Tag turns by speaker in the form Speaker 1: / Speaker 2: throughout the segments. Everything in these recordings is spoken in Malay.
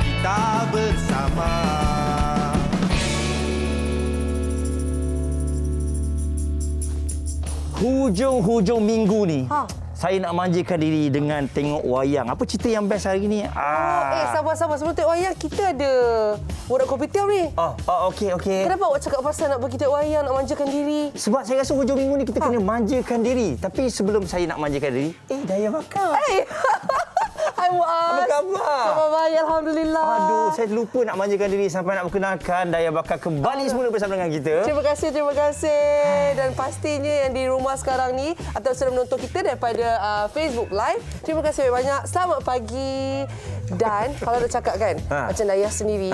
Speaker 1: kita bersama.
Speaker 2: Hujung-hujung minggu ni, saya nak manjakan diri dengan tengok wayang. Apa cerita yang best hari ni?
Speaker 3: Sabar. Sebelum tengok wayang, kita ada borak kopitiam ni.
Speaker 2: Okey.
Speaker 3: Kenapa awak cakap pasal nak pergi tengok wayang, nak manjakan diri?
Speaker 2: Sebab saya rasa hujung minggu ni kita kena manjakan diri. Tapi sebelum saya nak manjakan diri, Daya bakar.
Speaker 3: Hai Muaz.
Speaker 2: Apa khabar?
Speaker 3: Khabar baik, Alhamdulillah.
Speaker 2: Aduh, saya lupa nak manjakan diri sampai nak perkenalkan Daya Bakar kembali semula bersama dengan kita.
Speaker 3: Terima kasih. Dan pastinya yang di rumah sekarang ni atau sedang menonton kita daripada Facebook Live, terima kasih banyak. Selamat pagi. Dan kalau nak cakap kan, macam Daya sendiri,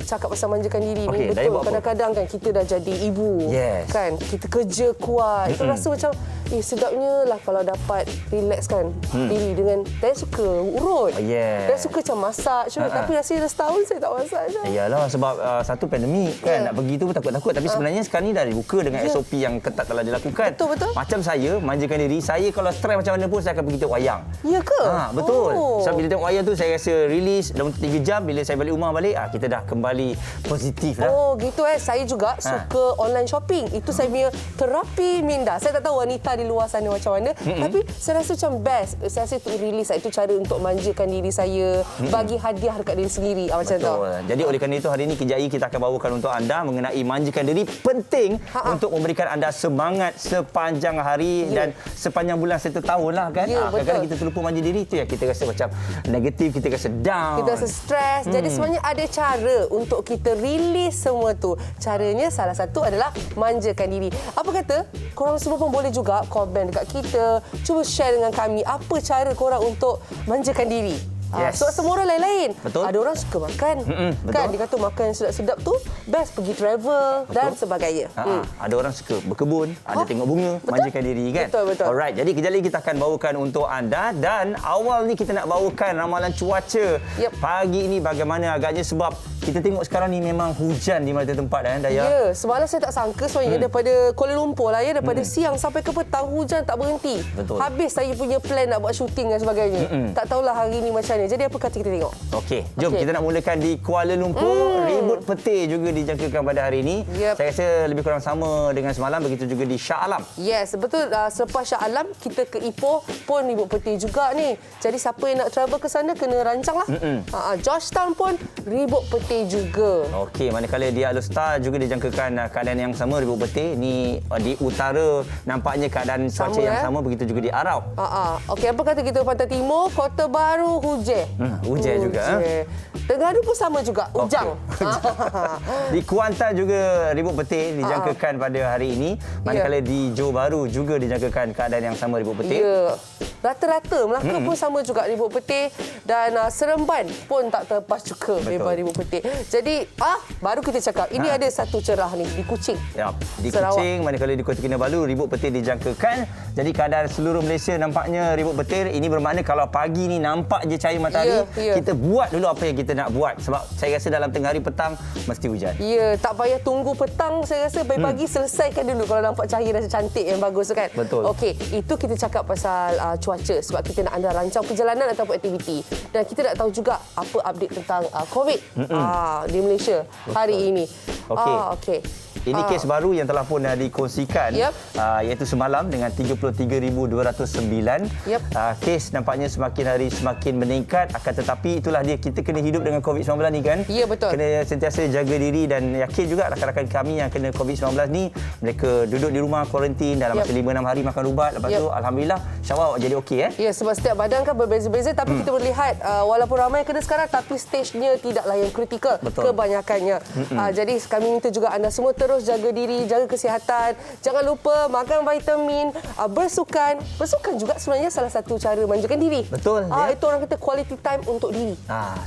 Speaker 3: cakap pasal manjakan diri ni, betul. Kadang-kadang kan kita dah jadi ibu.
Speaker 2: Yes.
Speaker 3: Kan, kita kerja kuat. Itu rasa macam, sedapnya lah kalau dapat relaxkan diri dengan, Daya suka urut. Daya suka macam masak. Tapi rasanya dah setahun saya tak masak.
Speaker 2: Iyalah, sebab satu pandemik kan, nak pergi tu pun takut-takut. Tapi sebenarnya sekarang ni dah dibuka dengan SOP yang ketat telah dilakukan.
Speaker 3: Betul.
Speaker 2: Macam saya, manjakan diri. Saya kalau stres macam mana pun, saya akan pergi tengok wayang.
Speaker 3: Ya ke?
Speaker 2: Betul. Sebab bila tengok wayang tu, saya rasa release dalam 3 jam. Bila saya balik rumah kita dah kembali positif lah.
Speaker 3: Gitu Saya juga suka online shopping. Itu saya punya terapi minda. Saya tak tahu wanita di luar sana macam mana. Tapi saya rasa macam best. Saya rasa itu release. Itu cara untuk manjakan diri saya. Bagi hadiah dekat diri sendiri. Macam tu.
Speaker 2: Jadi oleh kerana itu, hari ini Kejai kita akan bawakan untuk anda mengenai manjakan diri. Penting untuk memberikan anda semangat sepanjang hari dan sepanjang bulan serta tahun lah kan. Kadang-kadang kita terlupa manja diri. Itu yang kita rasa macam negatif, kita rasa down,
Speaker 3: kita rasa stres. Jadi sebenarnya ada cara untuk kita release semua tu. Caranya salah satu adalah manjakan diri. Apa kata korang semua pun boleh juga komen dekat kita. Cuba share dengan kami apa cara korang untuk manjakan diri. Sebab semua orang lain-lain.
Speaker 2: Betul.
Speaker 3: Ada orang suka makan. Kan dia kata makan yang sedap-sedap tu best pergi travel. Betul. Dan sebagainya.
Speaker 2: Ada orang suka berkebun, ada tengok bunga, manjakan diri kan.
Speaker 3: Betul.
Speaker 2: Alright, jadi kejap lagi kita akan bawakan untuk anda. Dan awal ni kita nak bawakan ramalan cuaca. Pagi ini bagaimana agaknya, sebab kita tengok sekarang ni memang hujan di mana tempat kan Daya.
Speaker 3: Ya, semalam saya tak sangka sebenarnya daripada Kuala Lumpur lah daripada siang sampai ke petang hujan tak berhenti.
Speaker 2: Betul.
Speaker 3: Habis saya punya plan nak buat syuting dan sebagainya. Tak tahulah hari ni macam mana. Jadi apa kata kita tengok?
Speaker 2: Okey, jom kita nak mulakan di Kuala Lumpur. Ribut petir juga dijangkakan pada hari ini. Saya rasa lebih kurang sama dengan semalam, begitu juga di Shah Alam.
Speaker 3: Yes, betul. Selepas Shah Alam, kita ke Ipoh pun ribut petir juga ni. Jadi siapa yang nak travel ke sana kena rancang lah. Georgetown pun ribut petir juga.
Speaker 2: Okey, manakala di Alor-Star juga dijangkakan keadaan yang sama, ribut petir. Ni di utara nampaknya keadaan cuaca yang sama, begitu juga di Arau.
Speaker 3: Okey, apa kata kita Pantai Timur, Kota Baru, hujan.
Speaker 2: Hujan juga.
Speaker 3: Terengganu pun sama juga, ujang.
Speaker 2: Di Kuantan juga ribut petir dijangkakan pada hari ini. Manakala di Johor Bahru juga dijangkakan keadaan yang sama, ribut petir.
Speaker 3: Ya. Rata-rata Melaka pun sama juga ribut petir. Dan Seremban pun tak terlepas juga memang ribut petir. Jadi baru kita cakap ini ada satu cerah ni di Kuching.
Speaker 2: Di
Speaker 3: Sarawak.
Speaker 2: Kuching, manakala di Kota Kinabalu ribut petir dijangkakan. Jadi keadaan seluruh Malaysia nampaknya ribut petir. Ini bermakna kalau pagi ni nampak je cahaya matahari, kita buat dulu apa yang kita nak buat. Sebab saya rasa dalam tengah hari petang mesti hujan.
Speaker 3: Ya, tak payah tunggu petang. Saya rasa pagi-pagi selesaikan dulu kalau nampak cahaya rasa cantik yang bagus kan.
Speaker 2: Betul.
Speaker 3: Okey, itu kita cakap pasal cuaca sebab kita nak anda rancang perjalanan ataupun aktiviti. Dan kita nak tahu juga apa update tentang COVID di Malaysia hari ini. Okey.
Speaker 2: Ini kes baru yang telah pun dikongsikan, iaitu semalam dengan 33,209. Kes nampaknya semakin hari semakin meningkat, akan tetapi itulah dia, kita kena hidup dengan COVID-19 ni kan.
Speaker 3: Ya, betul.
Speaker 2: Kena sentiasa jaga diri dan yakin juga rakan-rakan kami yang kena COVID-19 ni, mereka duduk di rumah kuarantin dalam masa 5-6 hari, makan ubat. Lepas tu alhamdulillah insya-Allah jadi okey
Speaker 3: Ya, sebab setiap badan kan berbeza-beza, tapi kita boleh lihat walaupun ramai yang kena sekarang tapi stejnya tidaklah yang kritikal kebanyakannya. Jadi kami minta juga anda semua terus jaga diri, jaga kesihatan. Jangan lupa makan vitamin, bersukan. Bersukan juga sebenarnya salah satu cara manjakan diri.
Speaker 2: Betul.
Speaker 3: Itu orang kata quality time untuk diri.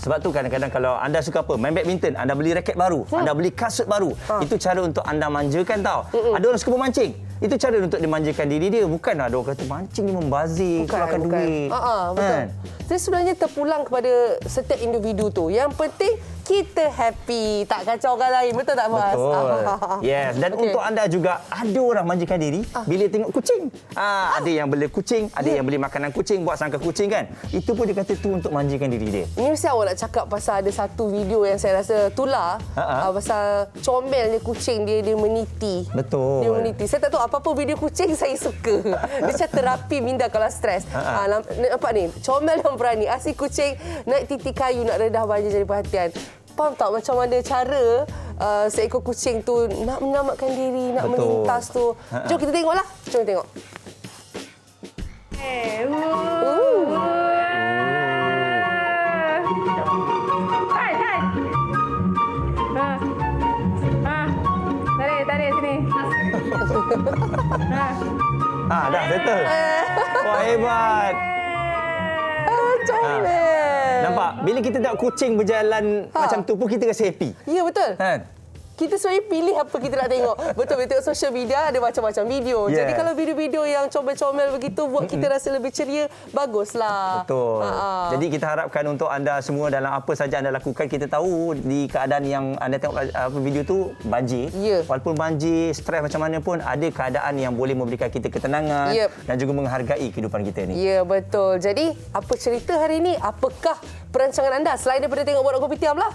Speaker 2: Sebab tu kadang-kadang kalau anda suka apa, main badminton, anda beli raket baru, anda beli kasut baru. Itu cara untuk anda manjakan tau. Ada orang suka memancing. Itu cara untuk dimanjakan diri dia. Bukan ada orang kata mancing ni membazir, keluarkan duit.
Speaker 3: Betul. Jadi sebenarnya terpulang kepada setiap individu tu. Yang penting kita happy, tak kacau orang lain. Betul tak, Mas?
Speaker 2: Betul. Yes. Dan untuk anda juga, ada orang manjakan diri bila tengok kucing. Ada yang beli kucing, ada yang beli makanan kucing, buat sangka kucing kan. Itu pun dia kata tu untuk manjakan diri dia.
Speaker 3: Ini mesti awak nak cakap pasal ada satu video yang saya rasa tular. Pasal comelnya kucing dia meniti.
Speaker 2: Betul.
Speaker 3: Dia meniti. Saya tak tahu apa-apa video kucing saya suka. Dia macam terapi minda kalau stres. Nampak ni, comel yang berani. Asyik kucing naik titik kayu nak redah banjir jadi perhatian. Faham tak macam mana cara seekor kucing tu nak menyelamatkan diri, nak melintas tu. Jom kita tengoklah. Jom kita tengok.
Speaker 4: Tarik sini.
Speaker 2: Dah settle. Wah, hebat.
Speaker 3: Comel.
Speaker 2: Nampak? Bila kita tengok kucing berjalan macam tu pun kita rasa happy.
Speaker 3: Ya, betul.
Speaker 2: Kan?
Speaker 3: Kita sebenarnya pilih apa kita nak tengok. Betul, kita tengok social media ada macam-macam video.
Speaker 2: Yeah.
Speaker 3: Jadi kalau video-video yang comel-comel begitu buat kita rasa lebih ceria, baguslah.
Speaker 2: Betul. Jadi kita harapkan untuk anda semua dalam apa saja anda lakukan, kita tahu di keadaan yang anda tengok video tu banjir.
Speaker 3: Yeah.
Speaker 2: Walaupun banjir, stres macam mana pun, ada keadaan yang boleh memberikan kita ketenangan dan juga menghargai kehidupan kita ni.
Speaker 3: Ya, betul. Jadi apa cerita hari ini? Apakah perancangan anda selain daripada tengok Borak Kopitiam lah?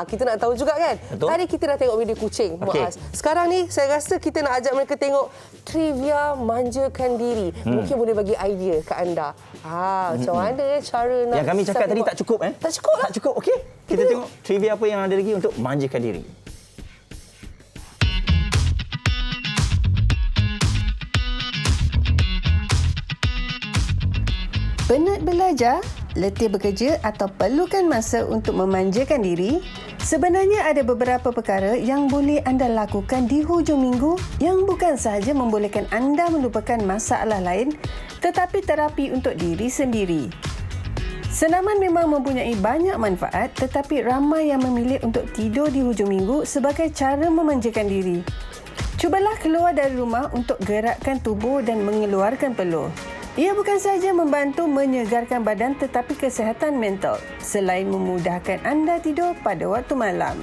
Speaker 3: Kita nak tahu juga kan.
Speaker 2: Betul.
Speaker 3: Tadi kita dah tengok video kucing, Muaz. Sekarang ni saya rasa kita nak ajak mereka tengok trivia manjakan diri. Mungkin boleh bagi idea ke anda. Macam mana cara nak...
Speaker 2: Yang kami cakap tadi tak cukup
Speaker 3: Tak cukup lah.
Speaker 2: Tak cukup, okey. Kita tengok trivia apa yang ada lagi untuk manjakan diri.
Speaker 5: Penat belajar, letih bekerja atau perlukan masa untuk memanjakan diri? Sebenarnya ada beberapa perkara yang boleh anda lakukan di hujung minggu yang bukan sahaja membolehkan anda melupakan masalah lain, tetapi terapi untuk diri sendiri. Senaman memang mempunyai banyak manfaat, tetapi ramai yang memilih untuk tidur di hujung minggu sebagai cara memanjakan diri. Cubalah keluar dari rumah untuk gerakkan tubuh dan mengeluarkan peluh. Ia bukan sahaja membantu menyegarkan badan tetapi kesihatan mental selain memudahkan anda tidur pada waktu malam.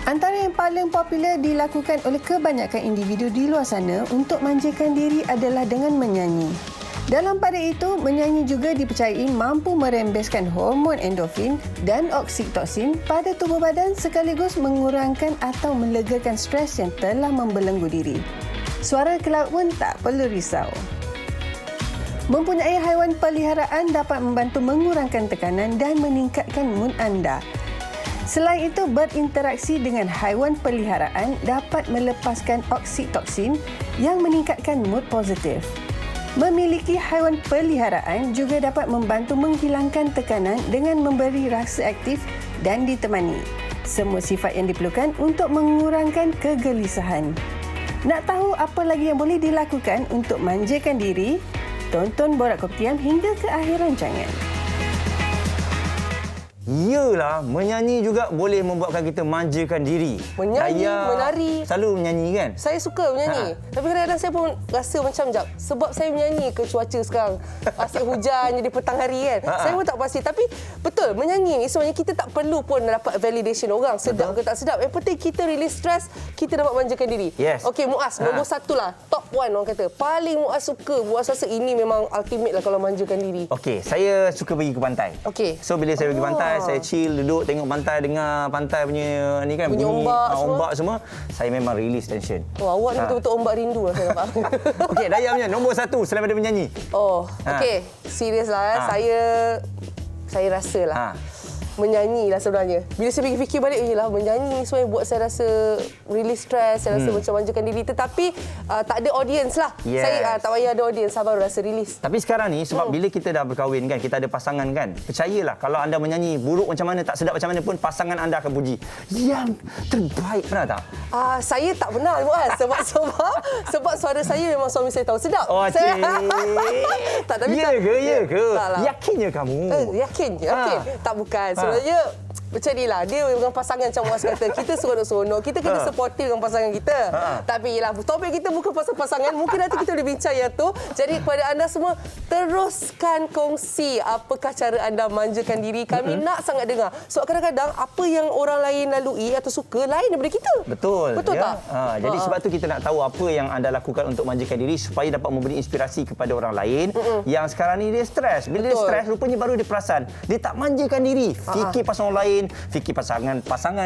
Speaker 5: Antara yang paling popular dilakukan oleh kebanyakan individu di luar sana untuk manjakan diri adalah dengan menyanyi. Dalam pada itu, menyanyi juga dipercayai mampu merembeskan hormon endorfin dan oksitoksin pada tubuh badan sekaligus mengurangkan atau melegakan stres yang telah membelenggu diri. Suara kelab pun tak perlu risau. Mempunyai haiwan peliharaan dapat membantu mengurangkan tekanan dan meningkatkan mood anda. Selain itu, berinteraksi dengan haiwan peliharaan dapat melepaskan oksitoksin yang meningkatkan mood positif. Memiliki haiwan peliharaan juga dapat membantu menghilangkan tekanan dengan memberi rasa aktif dan ditemani. Semua sifat yang diperlukan untuk mengurangkan kegelisahan. Nak tahu apa lagi yang boleh dilakukan untuk manjakan diri? Tonton Borak Kopitiam hingga ke akhir rancangan.
Speaker 2: Iyalah, menyanyi juga boleh membuatkan kita manjakan diri.
Speaker 3: Menyanyi, menari.
Speaker 2: Selalu menyanyi kan?
Speaker 3: Saya suka menyanyi. Tapi kadang-kadang saya pun rasa macam jap. Sebab saya menyanyi ke cuaca sekarang asyik hujan jadi petang hari kan. Saya pun tak pasti. Tapi betul, menyanyi ni sebenarnya kita tak perlu pun dapat validation orang. Sedap ke tak sedap. Yang penting kita release stress, kita dapat manjakan diri.
Speaker 2: Yes.
Speaker 3: Okey, Muaz, nombor satu lah. Top 1 orang kata. Paling Muaz suka. Muaz rasa ini memang ultimate lah kalau manjakan diri.
Speaker 2: Okey, saya suka pergi ke pantai.
Speaker 3: Okey.
Speaker 2: So bila saya pergi pantai, saya chill, duduk tengok pantai, dengar pantai punya ni kan,
Speaker 3: bunyi ombak
Speaker 2: semua. Saya memang release tension.
Speaker 3: Awak ni betul-betul ombak rindu lah saya nampak.
Speaker 2: Okey, Dayah punya nombor 1 selain daripada menyanyi.
Speaker 3: Okey. Serius lah. Saya rasa lah. Menyanyi lah sebenarnya. Bila saya fikir balik, yelah menyanyi sebenarnya buat saya rasa release stress, saya rasa macam manjakan diri. Tetapi tak ada audience lah.
Speaker 2: Yes.
Speaker 3: Saya tak payah ada audience, saya baru rasa release.
Speaker 2: Tapi sekarang ni sebab bila kita dah berkahwin kan, kita ada pasangan kan, percayalah kalau anda menyanyi buruk macam mana, tak sedap macam mana pun, pasangan anda akan puji. Yang terbaik, pernah tak?
Speaker 3: Saya tak pernah Muaz. Sebab suara saya memang suami saya tahu sedap.
Speaker 2: Oh,
Speaker 3: saya,
Speaker 2: Ya ke? Yakinnya kamu?
Speaker 3: Yakin. Okey. Tak bukan. Sebenarnya macam ni lah. Dia dengan pasangan macam Muaz kata. Kita seronok-seronok. Kita kena supportive dengan pasangan kita. Tapi yelah, topik kita bukan pasal pasangan. Mungkin nanti kita boleh bincang yang tu. Jadi kepada anda semua, teruskan kongsi apakah cara anda manjakan diri. Kami nak sangat dengar. Sebab kadang-kadang apa yang orang lain lalui atau suka lain daripada kita.
Speaker 2: Betul.
Speaker 3: Betul tak?
Speaker 2: Jadi sebab tu kita nak tahu apa yang anda lakukan untuk manjakan diri supaya dapat memberi inspirasi kepada orang lain yang sekarang ni dia stres. Bila dia stres, rupanya baru dia perasan. Dia tak manjakan diri. Fikir pasal orang lain, fikir pasangan,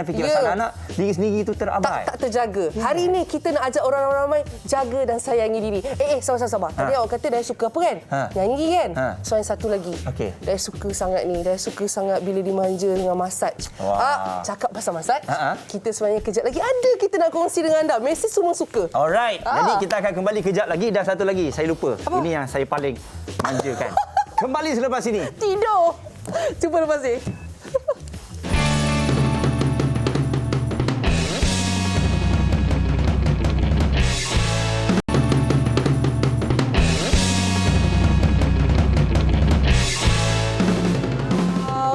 Speaker 2: fikir pasal anak, diri sendiri tu terabai.
Speaker 3: Tak terjaga. Hari ini kita nak ajak orang ramai jaga dan sayangi diri. Sabar. Tadi awak kata Daya suka apa kan? Nyanyi kan? So yang satu lagi.
Speaker 2: Okey.
Speaker 3: Daya suka sangat ni. Daya suka sangat bila dimanja dengan masaj. Cakap pasal masaj. Kita sebenarnya kejap lagi ada kita nak kongsi dengan anda. Mesti semua suka.
Speaker 2: Alright. Jadi kita akan kembali kejap lagi dan satu lagi saya lupa.
Speaker 3: Apa?
Speaker 2: Ini yang saya paling manjakan. Kembali selepas ini.
Speaker 3: Tidur. Jumpa lepas ni.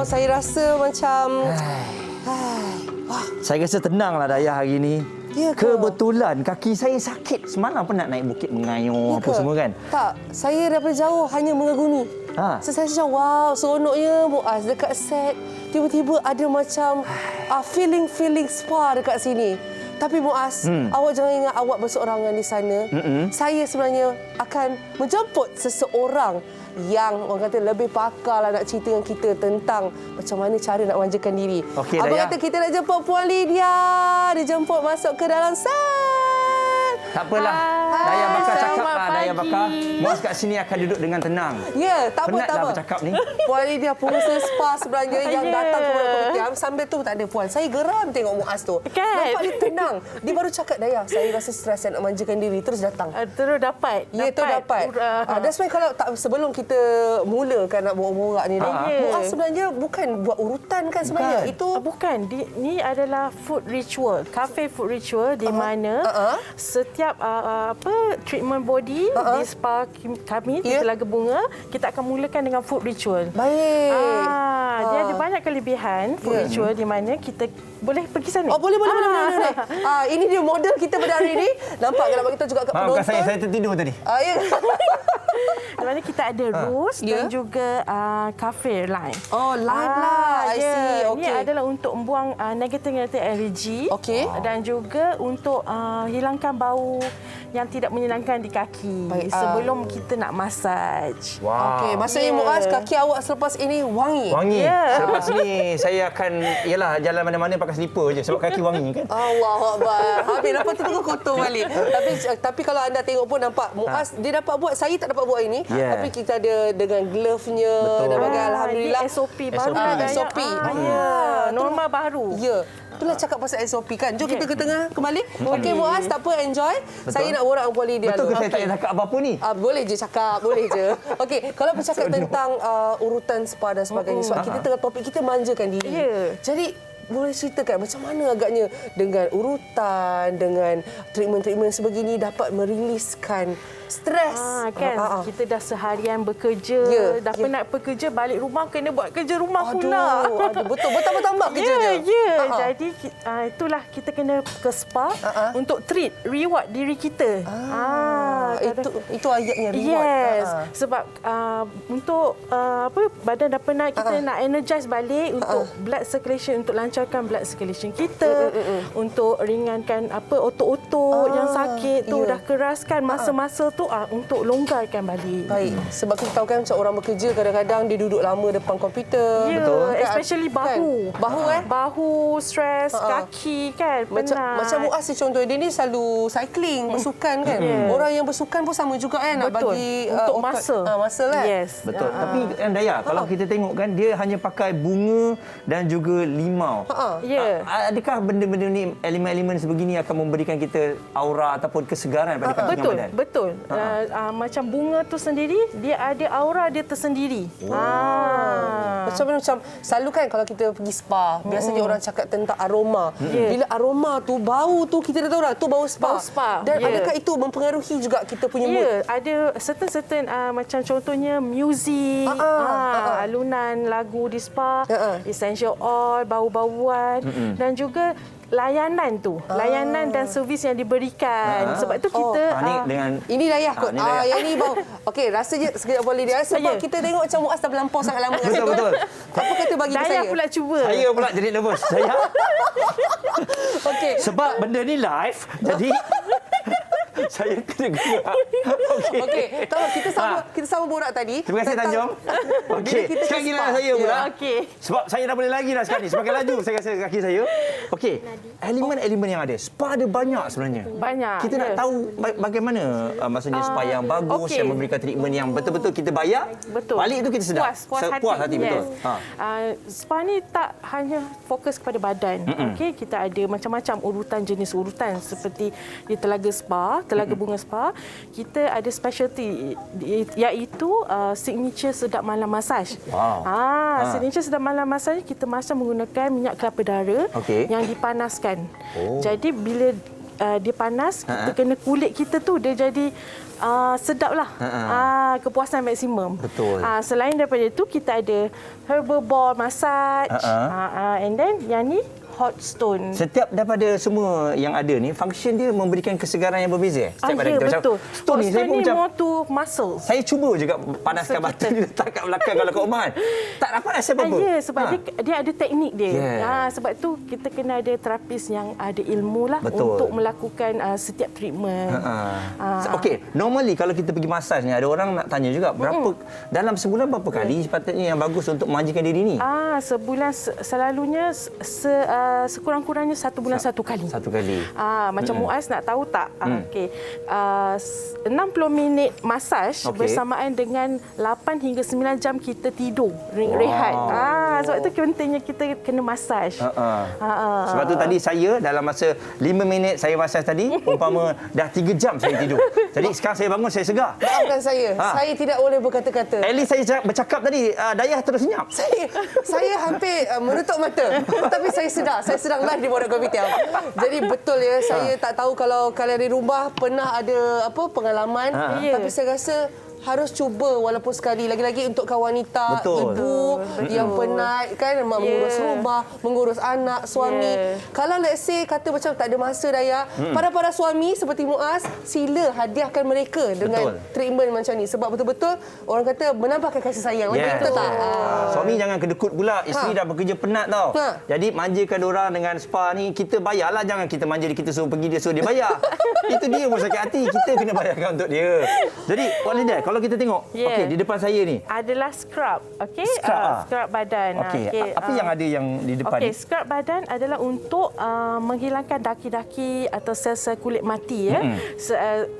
Speaker 3: Saya rasa macam...
Speaker 2: Saya rasa tenanglah Dayah hari ini.
Speaker 3: Ya ke?
Speaker 2: Kebetulan kaki saya sakit. Semalam penat naik bukit mengayuh apa semua kan.
Speaker 3: Tak, saya daripada jauh hanya mengagumi. So, saya macam, wow, seronoknya Muaz dekat set. Tiba-tiba ada macam feeling spa dekat sini. Tapi Muaz, awak jangan ingat awak berseorangan di sana. Saya sebenarnya akan menjemput seseorang yang orang kata lebih pakar lah nak cerita dengan kita tentang macam mana cara nak manjakan diri.
Speaker 2: Okey,
Speaker 3: Abang
Speaker 2: Dayah.
Speaker 3: kata kita nak jemput Puan Lydia. Dijemput masuk ke dalam set.
Speaker 2: Tak apalah. Dayah bakal cakap lah.
Speaker 4: Selamat
Speaker 2: Dayah bakal.
Speaker 4: pagi.
Speaker 2: Muaz kat sini akan duduk dengan tenang.
Speaker 3: Ya, tak apa.
Speaker 2: Penatlah bercakap ni.
Speaker 3: Puan Lydia, pengusaha spa sebenarnya yang datang ke Muara Kopitiam. Sambil tu tak ada Puan. Saya geram tengok Muaz tu.
Speaker 4: Kan?
Speaker 3: Nampak dia tenang. Dia baru cakap, Dayah, saya rasa stres nak manjakan diri. Terus datang.
Speaker 4: Terus dapat.
Speaker 3: Ya, tu dapat. That's why kalau tak, sebelum kita mulakan nak borak-borak ni, Muaz sebenarnya bukan buat urutan kan sebenarnya.
Speaker 2: Bukan.
Speaker 3: Itu
Speaker 4: Bukan. Ini adalah food ritual. Cafe food ritual di mana setiap treatment body di spa kami di Telaga Bunga, kita akan mulakan dengan food ritual.
Speaker 3: baik.
Speaker 4: Dia ada banyak kelebihan food ritual di mana kita boleh pergi sana.
Speaker 3: Oh, boleh. Ini dia model kita pada hari ini. Nampak kan? Nampak kita juga kat penonton.
Speaker 2: Maafkan saya tertidur tadi.
Speaker 3: Ya.
Speaker 4: Di mana kita ada rose dan juga cafe line.
Speaker 3: Oh, live lah. I see.
Speaker 4: Ini adalah untuk membuang negatif energi.
Speaker 3: Okey.
Speaker 4: Dan juga untuk hilangkan bau yang tidak menyenangkan di kaki sebelum kita nak masaj.
Speaker 2: Wow.
Speaker 3: Okey, maksudnya Muaz, kaki awak selepas ini wangi.
Speaker 2: Wangi.
Speaker 4: Ya.
Speaker 2: Selepas ni saya akan jalan mana-mana pakai slipper je sebab kaki wangi kan.
Speaker 3: Allahuakbar. Habis lepas tu tengok kotor balik. Tapi kalau anda tengok pun nampak Muaz dia dapat buat, saya tak dapat buat ini.
Speaker 2: Yeah.
Speaker 3: Tapi kita ada dengan glove-nya dan bagaimana, alhamdulillah.
Speaker 4: Ini SOP baru
Speaker 2: SOP.
Speaker 4: lah.
Speaker 3: SOP.
Speaker 4: Norma baru.
Speaker 3: Ya. Itulah cakap pasal SOP kan. Jom kita ke tengah kembali. Okey Muaz, tak apa, enjoy. Saya nak borak dengan Puan Lydia
Speaker 2: Betul
Speaker 3: dulu.
Speaker 2: ke saya tak payah cakap apa-apa ni?
Speaker 3: Boleh je cakap, boleh je. Okey, kalau bercakap tentang urutan spa dan sebagainya, sebab kita tengah topik kita manjakan diri.
Speaker 4: Ya.
Speaker 3: Jadi boleh ceritakan macam mana agaknya dengan urutan, dengan treatment-treatment sebegini dapat meriliskan stres.
Speaker 4: Kan kita dah seharian bekerja, dah penat bekerja, balik rumah kena buat kerja rumah pula.
Speaker 3: Aduh, betul bertambah kerjanya.
Speaker 4: Jadi itulah kita kena ke spa untuk treat, reward diri kita.
Speaker 3: Itu ayatnya reward.
Speaker 4: Yes, sebab untuk badan dah penat, kita nak energize balik untuk blood circulation, untuk lancarkan blood circulation kita, untuk ringankan otot-otot yang sakit tu, dah keraskan masa-masa tu untuk longgarkan balik.
Speaker 3: Baik, sebab kita tahu kan macam orang bekerja kadang-kadang dia duduk lama depan komputer.
Speaker 4: Ya,
Speaker 2: Betul.
Speaker 4: especially bahu.
Speaker 3: Kan? Bahu
Speaker 4: Bahu, stres, kaki kan, penat.
Speaker 3: Macam Muaz ni contoh, dia ni selalu cycling, bersukan kan. Orang yang bersukan pun sama juga kan, nak
Speaker 4: Betul.
Speaker 3: bagi
Speaker 4: untuk masa.
Speaker 3: Masa lah.
Speaker 4: Yes.
Speaker 2: Betul. Tapi Dayah, kalau kita tengok kan dia hanya pakai bunga dan juga limau.
Speaker 4: Ya.
Speaker 2: Adakah benda-benda ni, elemen-elemen sebegini akan memberikan kita aura ataupun kesegaran pada kaki dan badan?
Speaker 4: Betul. Macam bunga tu sendiri, dia ada aura dia tersendiri.
Speaker 3: Macam selalu kan kalau kita pergi spa, biasanya orang cakap tentang aroma. Bila aroma tu, bau tu kita dah tahu dah, tu bau spa.
Speaker 4: Bau spa.
Speaker 3: Dan adakah itu mempengaruhi juga kita punya mood.
Speaker 4: Ya, ada certain macam contohnya muzik, alunan lagu di spa, essential oil, bau-bauan dan juga layanan tu. Layanan dan servis yang diberikan. Sebab tu kita
Speaker 2: Ni dengan
Speaker 3: ini layak kot.
Speaker 2: ni layak.
Speaker 3: Yang ni bau. Okey, rasanya sekejap boleh dia. Sebab kita tengok macam Muaz dah melampau sangat lama. kat situ.
Speaker 2: Betul.
Speaker 3: Apa kata bagi
Speaker 4: Daya
Speaker 3: saya?
Speaker 4: pula cuba.
Speaker 2: Saya pula jadi nervous. Saya
Speaker 3: Okey.
Speaker 2: sebab benda ni live, jadi saya kena gerak. Okey.
Speaker 3: Okey, tahu kita sama borak tadi.
Speaker 2: Terima kasih Tanjung. Okey,
Speaker 3: Bila kita ke
Speaker 2: sekarang giliran
Speaker 3: spa.
Speaker 2: saya pula.
Speaker 4: Okey.
Speaker 2: Sebab saya dah boleh lagi dah sekarang ni. Semakin laju saya rasa kaki saya. Okey, elemen-elemen yang ada. Spa ada banyak sebenarnya.
Speaker 4: Banyak.
Speaker 2: Kita nak tahu bagaimana maksudnya spa yang bagus,
Speaker 4: okey.
Speaker 2: yang memberikan treatment yang betul-betul kita bayar.
Speaker 4: Betul.
Speaker 2: Balik tu kita sedap. Puas hati betul.
Speaker 4: Spa ni tak hanya fokus kepada badan. Okey, kita ada macam-macam urutan jenis urutan seperti di Telaga Spa, Telaga Bunga Spa, kita ada specialty iaitu signature sedap malam massage.
Speaker 2: Wow.
Speaker 4: Signature sedap malam massage kita masam menggunakan minyak kelapa dara
Speaker 2: Okey.
Speaker 4: yang dipanaskan. Jadi bila dia panas, kita kena kulit kita tu dia jadi sedap lah. Kepuasan maksimum.
Speaker 2: Betul.
Speaker 4: Selain daripada itu, kita ada herbal ball massage. And then yang ni hot stone.
Speaker 2: Setiap daripada semua yang ada ni, function dia memberikan kesegaran yang berbeza. Setiap badan
Speaker 4: Ya,
Speaker 2: kita.
Speaker 4: betul.
Speaker 2: Stone ni,
Speaker 4: Hot
Speaker 2: saya
Speaker 4: stone
Speaker 2: pun
Speaker 4: ni
Speaker 2: macam,
Speaker 4: more to muscle.
Speaker 2: saya cuba juga panaskan
Speaker 4: So,
Speaker 2: batu ni letak kat belakang kalau kat rumah kan. Tak dapat rasa apa-apa.
Speaker 4: Ya, sebab dia ada teknik dia.
Speaker 2: Yeah.
Speaker 4: Sebab tu kita kena ada terapis yang ada ilmu lah
Speaker 2: Betul.
Speaker 4: untuk melakukan setiap treatment.
Speaker 2: Okey, normally kalau kita pergi massage ni, ada orang nak tanya juga berapa dalam sebulan berapa kali sepatutnya yang bagus untuk manjakan diri ni?
Speaker 4: Sebulan selalunya sekurang-kurangnya 1 bulan 1 kali.
Speaker 2: 1 kali.
Speaker 4: Macam Muaz nak tahu tak? Okey. 60 minit massage bersamaan dengan 8 hingga 9 jam kita tidur, rehat. Sebab tu pentingnya kita kena massage.
Speaker 2: Sebab tu tadi saya dalam masa 5 minit saya massage tadi, umpama dah 3 jam saya tidur. Jadi sekarang saya bangun saya segar.
Speaker 3: Maafkan saya. Saya tidak boleh berkata-kata.
Speaker 2: At least saya bercakap tadi, Dayah terus senyap.
Speaker 3: Saya hampir menutup mata. Tapi saya sedang live di Borak Kopitiam. Jadi betul ya, saya tak tahu kalau kalian di rumah pernah ada pengalaman, tapi saya rasa harus cuba walaupun sekali. Lagi-lagi untuk kaum wanita,
Speaker 2: Betul.
Speaker 3: ibu yang penat kan, mengurus rumah, mengurus anak, suami. Kalau let's say kata macam tak ada masa Daya, para suami seperti Muaz, sila hadiahkan mereka dengan treatment macam ni. Sebab betul-betul orang kata menambahkan kasih sayang. Betul tak?
Speaker 2: Suami jangan kedekut pula. Isteri dah bekerja penat tau. Jadi manjakan diorang dengan spa ni, kita bayarlah. Jangan kita manja dia, kita suruh pergi, dia suruh dia bayar. Itu dia pun sakit hati. Kita kena bayarkan untuk dia. Jadi, Walidah, kalau kita tengok, okey, di depan saya ni
Speaker 4: adalah scrub, okey, scrub badan.
Speaker 2: Okey, apa yang ada yang di depan
Speaker 4: okey,
Speaker 2: ni?
Speaker 4: scrub badan adalah untuk menghilangkan daki-daki atau sel-sel kulit mati ya.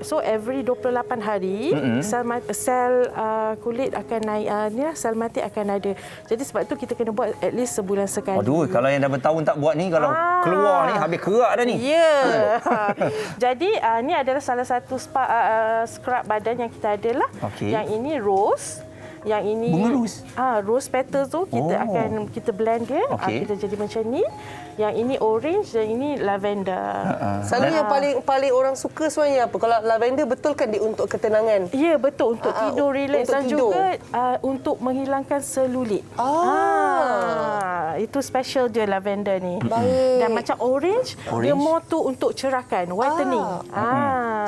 Speaker 4: So every 28 hari sel kulit akan naik, sel mati akan ada. Jadi sebab tu kita kena buat at least sebulan sekali.
Speaker 2: Aduh, kalau yang dah bertahun tak buat ni, kalau keluar ni habis kerak dah ni.
Speaker 4: Ya. Jadi ni adalah salah satu scrub badan yang kita ada lah.
Speaker 2: Okey.
Speaker 4: Yang ini rose, yang ini
Speaker 2: bunga rose.
Speaker 4: Rose petals tu kita blend dia, kita jadi macam ni. Yang ini orange dan ini lavender.
Speaker 3: Selalu yang paling orang suka sebenarnya apa? Kalau lavender betul kan dia untuk ketenangan?
Speaker 4: Ya, betul, untuk tidur relax
Speaker 3: untuk
Speaker 4: dan
Speaker 3: tidur.
Speaker 4: juga untuk menghilangkan selulit. Itu special dia lavender ni.
Speaker 3: Baik.
Speaker 4: Dan macam orange, dia more tu untuk cerahkan, whitening.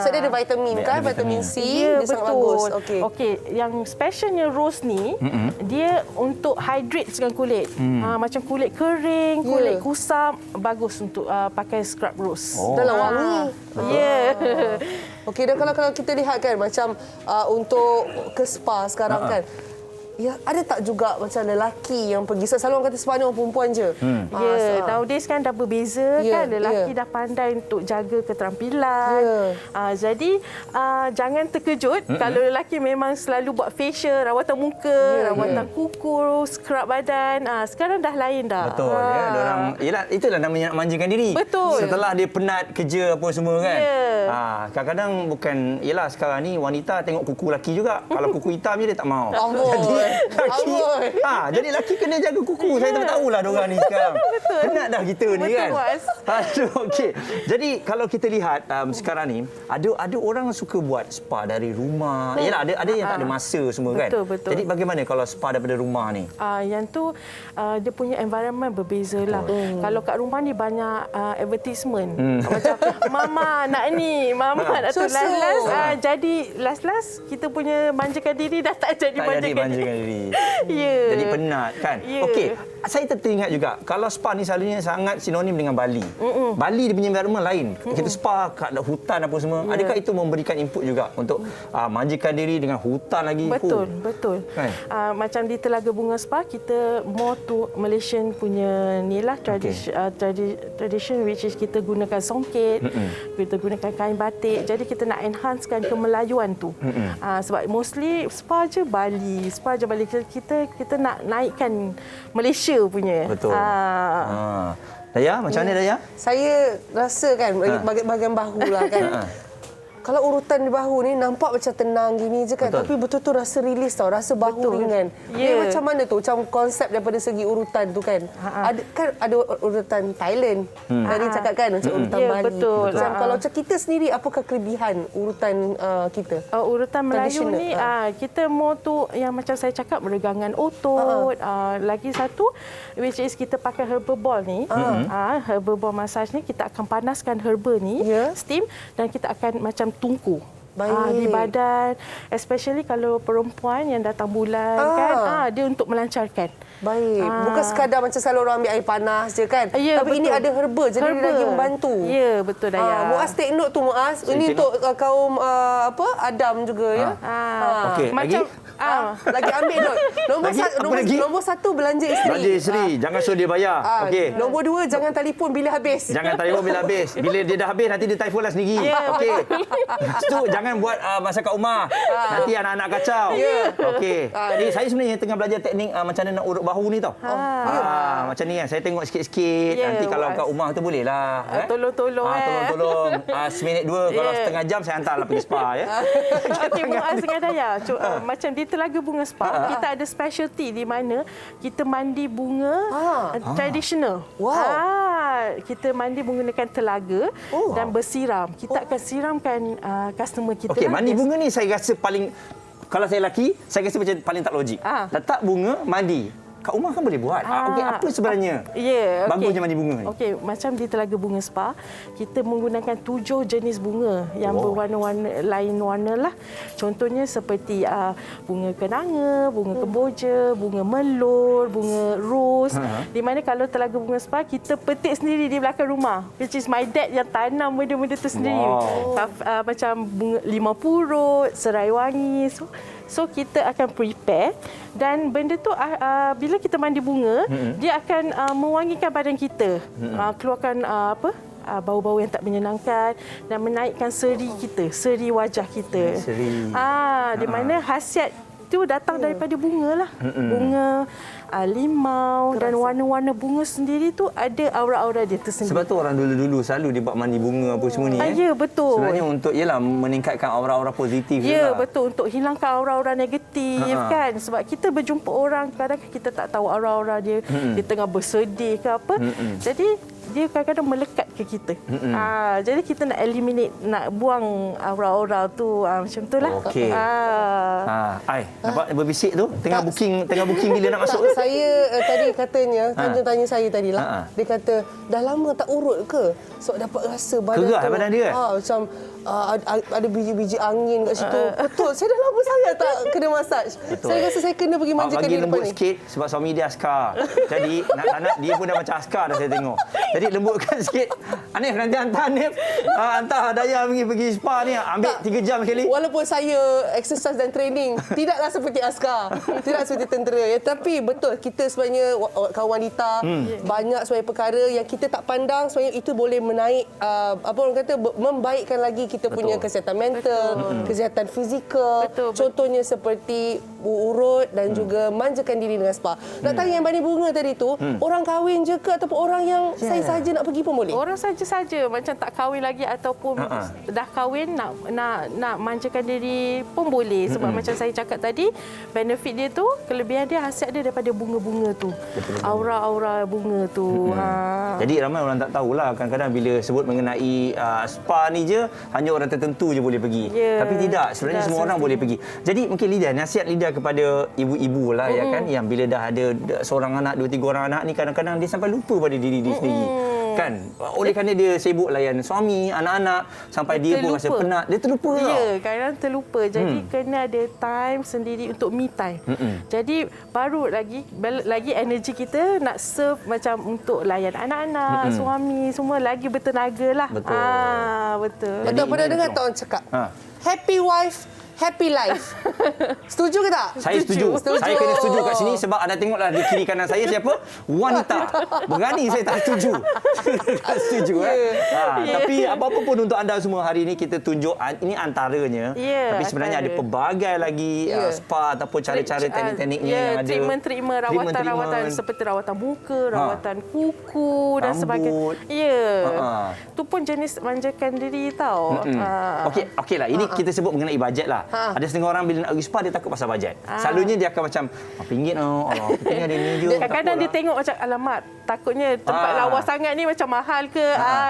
Speaker 3: So dia ada vitamin kan? Vitamin C.
Speaker 4: Ya,
Speaker 3: Dia sangat
Speaker 4: betul.
Speaker 3: bagus.
Speaker 4: Okey, yang specialnya rose ni, dia untuk hydrate dengan kulit. Macam kulit kering, kulit kusam, bagus untuk pakai scrub rose.
Speaker 3: Dah lah wangi.
Speaker 4: Ya.
Speaker 3: Okey, dan kalau kita lihat kan macam untuk ke spa sekarang kan. Ya, ada tak juga macam lelaki yang pergi? Selalu orang kata spa ni orang perempuan je.
Speaker 4: Ya, nowadays kan dah berbeza kan. Lelaki dah pandai untuk jaga keterampilan. Jadi jangan terkejut kalau lelaki memang selalu buat facial, rawatan muka, rawatan kuku, scrub badan. Sekarang dah lain dah.
Speaker 2: Betul ya, orang yalah itulah namanya nak manjakan diri.
Speaker 4: Betul.
Speaker 2: Setelah dia penat kerja apa semua kan.
Speaker 4: Ya.
Speaker 2: Kadang-kadang bukan yalah sekarang ni wanita tengok kuku lelaki juga. Kalau kuku hitam je dia tak mau.
Speaker 3: Amboi.
Speaker 2: Jadi Laki. Jadi laki kena jaga kuku. Saya tak tahulah diorang ni sekarang. Penat dah kita ni kan. Aduh, okey. Jadi kalau kita lihat sekarang ni ada orang suka buat spa dari rumah. Yalah ada yang tak ada masa semua kan.
Speaker 4: Betul.
Speaker 2: Jadi bagaimana kalau spa daripada rumah ni?
Speaker 4: Yang tu dia punya environment berbeza lah. Kalau kat rumah ni banyak advertisement. Macam mama nak ni, mama nak tu. Last kita punya manjakan diri dah tak jadi manjakan diri.
Speaker 2: Jadi penat kan.
Speaker 4: Yeah.
Speaker 2: Okey, saya teringat juga kalau spa ni selalunya sangat sinonim dengan Bali. Bali dia punya environment lain. Kita spa kat hutan apa semua. Adakah itu memberikan input juga untuk manjakan diri dengan hutan lagi?
Speaker 4: Betul.
Speaker 2: Kan?
Speaker 4: Macam di Telaga Bunga Spa, kita more to Malaysian punya ni lah tradition which is kita gunakan songket, kita gunakan kain batik. Jadi kita nak enhancekan kemelayuan tu. Sebab mostly spa je Bali. Kita nak naikkan Malaysia punya.
Speaker 2: Betul. Daya, macam mana Daya?
Speaker 3: Saya rasa kan bahagian bahu lah kan. Kalau urutan di bahu ni nampak macam tenang gini je kan. Tapi betul-betul rasa rilis tau. Rasa bahu ringan. Dia macam mana tu? Macam konsep daripada segi urutan tu kan. Ada urutan Thailand. Tadi cakap kan macam urutan Bali.
Speaker 4: Betul.
Speaker 3: Macam kalau macam kita sendiri, apakah kelebihan urutan kita?
Speaker 4: Urutan Melayu ni kita more tu yang macam saya cakap meregangan otot. Lagi satu which is kita pakai herbal ball ni. Herbal ball massage ni kita akan panaskan herba ni, steam, dan kita akan macam tungku di badan, especially kalau perempuan yang datang bulan kan, dia untuk melancarkan.
Speaker 3: Baik. Bukan sekadar macam selalu orang ambil air panas je kan. Tapi betul. Ini ada herba, jadi dia lagi membantu.
Speaker 4: Ya, betul Daya.
Speaker 3: Muaz take note tu Muaz. Ini untuk kaum Adam juga ya.
Speaker 2: Okey,
Speaker 4: macam
Speaker 3: lagi ambil note. Nombor satu belanja isteri.
Speaker 2: Belanja isteri, jangan suruh dia bayar. Okey.
Speaker 3: Nombor dua, jangan telefon bila habis.
Speaker 2: Jangan telefon bila habis. Bila dia dah habis nanti dia telefon lah sendiri. Okey. Itu jangan buat masa kat rumah. Nanti anak-anak kacau. Okey. Saya sebenarnya tengah belajar teknik macam mana nak urut bahu ni tau. Macam ni kan. Saya tengok sikit-sikit. Nanti kalau kat rumah tu boleh lah.
Speaker 4: Tolong-tolong.
Speaker 2: Tolong-tolong. Seminit dua. Kalau setengah jam saya hantarlah pergi spa ya.
Speaker 4: Okey, Muaz dengan Daya. Macam di Telaga Bunga Spa, kita ada specialty di mana kita mandi bunga tradisional. Kita mandi menggunakan telaga dan bersiram. Kita akan siramkan customer kita.
Speaker 2: Okey, mandi bunga ni saya rasa paling, kalau saya lelaki, saya rasa macam paling tak logik. Letak bunga, mandi. Kat rumah kan boleh buat. Okey, apa sebenarnya bagusnya mandi bunga ni?
Speaker 4: Okey, macam di Telaga Bunga Spa, kita menggunakan 7 jenis bunga yang berwarna-warna, lain warna lah. Contohnya seperti bunga kenanga, bunga kemboja, bunga melur, bunga ros. Di mana kalau Telaga Bunga Spa, kita petik sendiri di belakang rumah. Which is my dad yang tanam benda-benda tu sendiri. Macam bunga limau purut, serai wangi. So kita akan prepare, dan benda tu bila kita mandi bunga, dia akan mewangikan badan kita, keluarkan bau-bau yang tak menyenangkan dan menaikkan seri kita, seri wajah kita. Di mana khasiat itu datang daripada bunga lah. Bunga, limau dan warna-warna bunga sendiri tu ada aura-aura dia tersendiri.
Speaker 2: Sebab tu orang dulu-dulu selalu dia buat mandi bunga apa semua ni.
Speaker 4: Ya, betul.
Speaker 2: Sebenarnya untuk meningkatkan aura-aura positif.
Speaker 4: Ya, betul. Untuk hilangkan aura-aura negatif kan. Sebab kita berjumpa orang, kadang kita tak tahu aura-aura dia. Dia tengah bersedih ke apa. Jadi dia kadang-kadang melekat ke kita. Jadi kita nak eliminate, nak buang aura-aura tu macam itulah.
Speaker 2: Okey. Nampak berbisik tu tengah booking bila nak masuk.
Speaker 3: Saya tadi katanya, tanya saya tadilah. Dia kata dah lama tak urut ke? So dapat rasa badan
Speaker 2: Kerah
Speaker 3: tu.
Speaker 2: badan dia.
Speaker 3: Macam ada biji-biji angin kat situ. Betul. Saya dah lama sangat tak kena massage. Saya rasa saya kena pergi manjakan
Speaker 2: bagi
Speaker 3: diri
Speaker 2: lembut
Speaker 3: depan ni.
Speaker 2: sikit sebab suami dia askar. Jadi nak dia pun dah macam askar dah saya tengok. Jadi lembutkan sikit. Hanif nanti hantar Hanif. Hantar Daya pergi spa ni. Ambil 3 jam sekali.
Speaker 3: Walaupun saya exercise dan training tidaklah seperti askar, tidak seperti tentera ya, tapi betul kita sebenarnya kaum wanita banyak sebenarnya perkara yang kita tak pandang, sebenarnya itu boleh menaik apa orang kata membaikkan lagi kita punya kesihatan mental, kesihatan fizikal. Contohnya seperti urut dan juga manjakan diri dengan spa. Nak tanya yang bani bunga tadi tu, orang kahwin je ke ataupun orang yang saya sahaja nak pergi pun boleh?
Speaker 4: Orang saja saja macam tak kahwin lagi ataupun dah kahwin nak manjakan diri pun boleh. Sebab macam saya cakap tadi, benefit dia tu, kelebihan dia, hasiat dia daripada bunga-bunga tu. Aura-aura bunga tu.
Speaker 2: Jadi ramai orang tak tahulah, kadang-kadang bila sebut mengenai spa ni je hanya orang tertentu je boleh pergi. Tapi tidak, sebenarnya semua orang boleh pergi. Jadi mungkin Lydia, nasihat Lydia kepada ibu-ibu lah ya kan, yang bila dah ada seorang anak, 2-3 orang anak ni, kadang-kadang dia sampai lupa pada diri dia sendiri. Kan? Oleh kerana dia sibuk layan suami, anak-anak, sampai dia pun rasa penat, dia terlupa.
Speaker 4: Ya, kadang-kadang terlupa. Jadi kena ada time sendiri untuk me time. Jadi baru lagi energi kita nak serve macam untuk layan anak-anak, suami, semua lagi bertenaga lah.
Speaker 2: Betul.
Speaker 4: Betul.
Speaker 3: Betul, pernah dengar tak orang cakap? Happy wife, happy life. Setuju ke tak?
Speaker 2: Saya setuju. Saya kena setuju kat sini sebab anda tengoklah di kiri kanan saya siapa? Wanita. Berani saya tak setuju. Tak setuju. Tapi apa-apa pun untuk anda semua hari ini kita tunjuk ini antaranya. Tapi sebenarnya ada pelbagai lagi spa ataupun cara-cara teknik-tekniknya yang ada.
Speaker 4: Treatment, rawatan-rawatan seperti rawatan muka, rawatan kuku dan sebagainya. Itu pun jenis manjakan diri tau. Okeylah, ini kita sebut mengenai bajet lah. Ada setengah orang bila nak pergi spa dia takut pasal bajet. Selalunya dia akan macam RM1 Allah, kita ni ada ni je. Kadang-kadang dia tengok macam alamat, takutnya tempat lawa sangat ni macam mahal ke?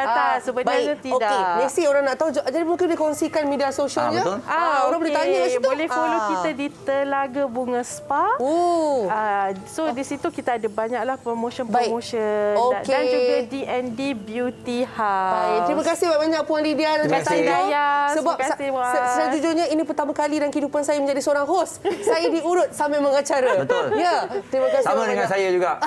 Speaker 4: Tak, sebenarnya tidak.
Speaker 3: Okey, mesti orang nak tahu. Jadi mungkin dia kongsikan media sosialnya. Orang boleh tanya kat situ.
Speaker 4: Boleh follow kita di Telaga Bunga Spa. So di situ kita ada banyaklah promotion dan juga D&D Beauty House.
Speaker 3: Terima kasih banyak Puan Lydia dan
Speaker 4: Terima kasih Dayang.
Speaker 3: Sebab sejujurnya ini pertama kali dalam kehidupan saya menjadi seorang hos. Saya diurut sambil mengacara.
Speaker 2: Betul.
Speaker 3: Ya, terima kasih.
Speaker 2: Sama dengan saya juga.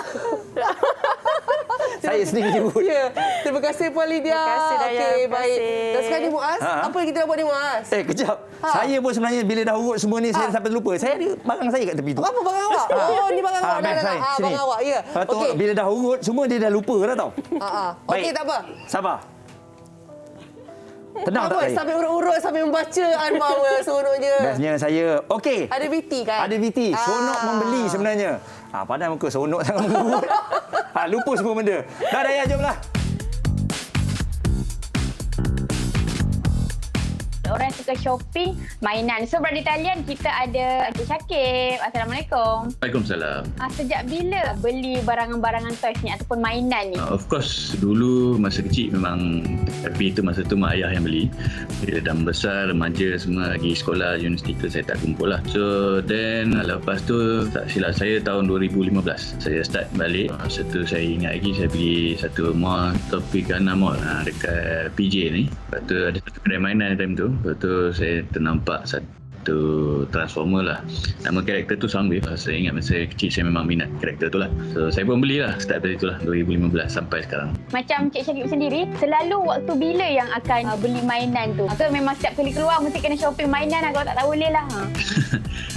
Speaker 2: Saya sendiri diurut.
Speaker 3: Ya, terima kasih Puan Lydia.
Speaker 4: Terima kasih Dayang.
Speaker 3: Okey, baik. Dan sekarang ni Muaz, apa yang kita nak buat ni Muaz?
Speaker 2: Kejap. Saya pun sebenarnya bila dah urut semua ni saya sampai terlupa. Saya ada barang saya kat tepi tu.
Speaker 3: Apa barang awak? Ni barang awak. Barang awak, ya.
Speaker 2: Okey. Bila dah urut semua dia dah lupa dah tau.
Speaker 3: Okey, tak apa.
Speaker 2: Sabar. Tenang tak saya?
Speaker 3: Sambil urut-urut, sambil membaca Anwar seronoknya.
Speaker 2: Bestnya saya. Okey.
Speaker 3: Ada VT kan?
Speaker 2: Ada VT. Seronok membeli sebenarnya. Padahal muka seronok sangat mengurut. Lupa semua benda. Dah, Daya, jomlah.
Speaker 6: Orang suka shopping, mainan. So, Brother Italian, kita ada Encik Syakib. Assalamualaikum.
Speaker 7: Waalaikumsalam.
Speaker 6: Sejak bila beli barangan-barangan toys ni ataupun mainan ni?
Speaker 7: Of course, dulu masa kecil memang, tapi itu masa tu mak ayah yang beli. Bila dah besar, remaja semua lagi sekolah, universiti tu saya tak kumpul lah. So, then lepas tu, tak silap saya tahun 2015. Saya start balik. Masa tu saya ingat lagi, saya beli satu mall, Tropicana Mall dekat PJ ni. Lepas tu ada satu kedai mainan time tu. Lepas tu saya ternampak satu Transformer lah. Nama karakter tu Soundwave. Saya ingat masa kecil saya memang minat karakter tu lah. So saya pun belilah start dari tu lah 2015 sampai sekarang.
Speaker 6: Macam Cik Syakib sendiri, selalu waktu bila yang akan beli mainan tu? Atau memang setiap kali keluar mesti kena shopping mainan lah, kalau tak boleh lah?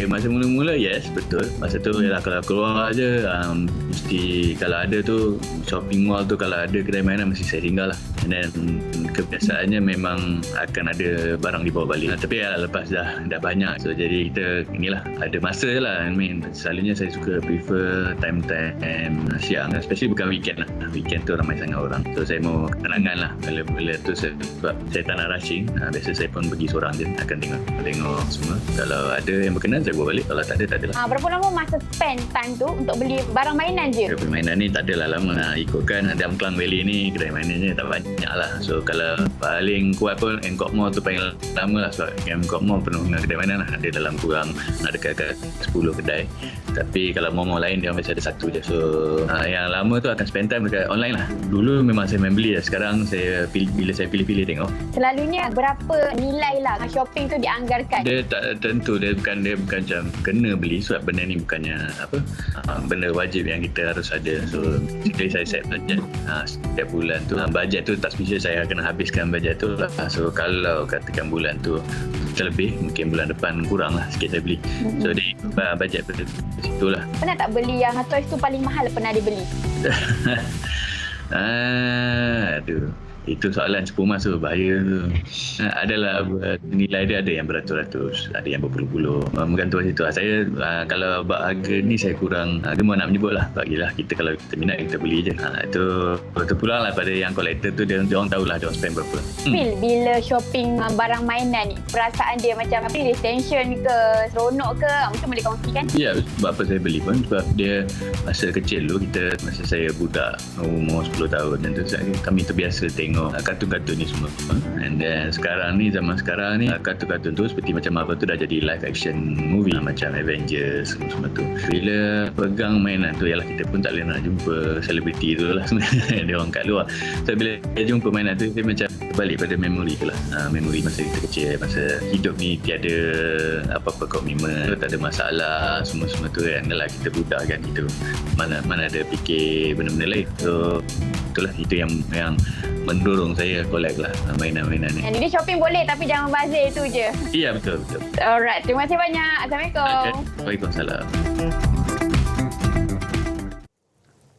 Speaker 7: Masa mula-mula yes, betul. Masa tu yalah, kalau keluar je mesti kalau ada tu shopping mall tu, kalau ada kedai mainan mesti saya tinggal lah. Dan kebiasaannya memang akan ada barang dibawa balik. Tapi ya lepas dah banyak, so jadi kita inilah ada masa je lah. Selalunya saya suka prefer time-time siang, especially bukan weekend lah. Weekend tu ramai sangat orang, so saya mau ketenangan lah bila tu sebab saya tak nak rushing. Biasa saya pun pergi seorang je, akan tengok semua. Kalau ada yang berkenan saya bawa balik, kalau tak ada, tak ada lah.
Speaker 6: Berapa lama masa spend time tu untuk beli barang mainan je?
Speaker 7: Kedai mainan ni tak adalah lama. Ikutkan dalam Klang Valley ni kedai mainannya tak banyak lah. So kalau paling kuat pun Angkor Mall tu paling lama lah, sebab Angkor Mall penuh dengan kedai mainan lah. Ada dalam kurang ada dekat 10 kedai. Tapi kalau mall-mall lain dia masih ada satu je. So yang lama tu akan spend time dekat online lah. Dulu memang saya main beli lah. Sekarang saya bila saya pilih-pilih tengok.
Speaker 6: Selalunya berapa nilai lah shopping tu dianggarkan?
Speaker 7: Dia tak tentu. Dia bukan macam kena beli, sebab benda ni bukannya benda wajib yang kita harus ada. So basically saya set budget setiap bulan tu. Budget tu tak spesial saya kena habiskan budget tu lah. So kalau katakan bulan tu terlebih, mungkin bulan depan kurang lah sikit saya beli. So dia budget pada situ lah.
Speaker 6: Pernah tak beli yang toys tu paling mahal pernah dibeli?
Speaker 7: Aduh. Itu soalan 10 emas tu, bahaya tu. Adalah nilai dia ada yang beratus-ratus, ada yang berpuluh-puluh. Bergantung situ. Saya kalau bab harga ni saya kurang gemar nak menyebut lah. Bagilah kita kalau kita minat kita beli je. Itu terpulang lah pada yang kolektor tu, dia orang tahulah dia orang spend berapa.
Speaker 6: Feel bila shopping barang mainan ni, perasaan dia macam apa ni, tension ke, seronok ke, mungkin boleh kongsikan?
Speaker 7: Ya, sebab apa saya beli pun sebab dia masa kecil dulu masa saya budak umur 10 tahun dan tu kami terbiasa tengok kartun-kartun ni semua. And then zaman sekarang ni kartun-kartun tu seperti macam apa tu dah jadi live action movie macam Avengers semua tu. Bila pegang mainan tu ialah kita pun tak boleh nak jumpa selebriti tu lah sebenarnya dia orang kat luar. So bila dia jumpa mainan tu dia macam balik pada memori tu lah. Memori masa kita kecil, masa hidup ni tiada apa-apa komitmen, tak ada masalah semua tu kan. Adalah kita budak kan, kita mana ada fikir benda-benda lain. So itulah itu yang mendorong saya collect lah mainan-mainan ni.
Speaker 6: Yang dia shopping boleh tapi jangan bazir tu je.
Speaker 7: Ya, betul.
Speaker 6: Alright, terima kasih banyak. Assalamualaikum.
Speaker 7: Waalaikumsalam.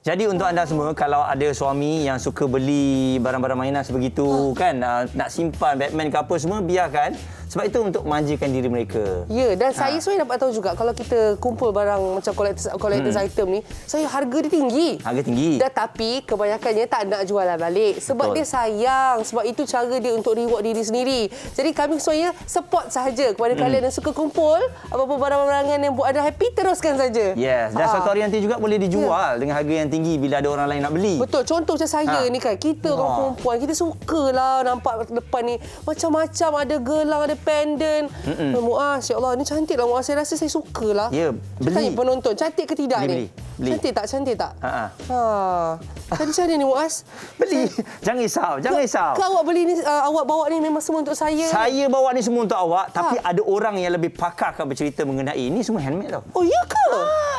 Speaker 2: Jadi untuk anda semua, kalau ada suami yang suka beli barang-barang mainan sebegitu kan, nak simpan Batman ke apa semua, biarkan. Sebab itu untuk manjakan diri mereka.
Speaker 3: Ya, dan saya sebenarnya dapat tahu juga kalau kita kumpul barang macam collector's item ni, saya harga dia tinggi.
Speaker 2: Harga tinggi.
Speaker 3: Dan tapi kebanyakannya tak nak jualan balik sebab
Speaker 2: Betul.
Speaker 3: dia sayang, sebab itu cara dia untuk reward diri sendiri. Jadi kami sebenarnya support sahaja kepada kalian yang suka kumpul apa-apa barang-barangan yang buat anda happy, teruskan saja.
Speaker 2: Yes, dan suatu hari nanti juga boleh dijual dengan harga yang tinggi bila ada orang lain nak beli.
Speaker 3: Betul, contoh macam saya ni kan, kita orang perempuan, kita sukalah nampak depan ni macam-macam, ada gelang, ada pendant. Muaz, ya Allah, ni cantik lah Muaz. Saya rasa saya sukalah.
Speaker 2: Ya, beli.
Speaker 3: Tanya penonton, cantik ke tidak
Speaker 2: Beli.
Speaker 3: ni? Cantik tak? Cantik tak? Jadi macam mana ni Muaz?
Speaker 2: Beli. Jangan risau.
Speaker 3: Ke awak beli ni, awak bawa ni memang semua untuk saya?
Speaker 2: Saya bawa ni semua untuk awak, tapi ada orang yang lebih pakar akan bercerita mengenai ini semua handmade tau.
Speaker 3: Oh, ya ke?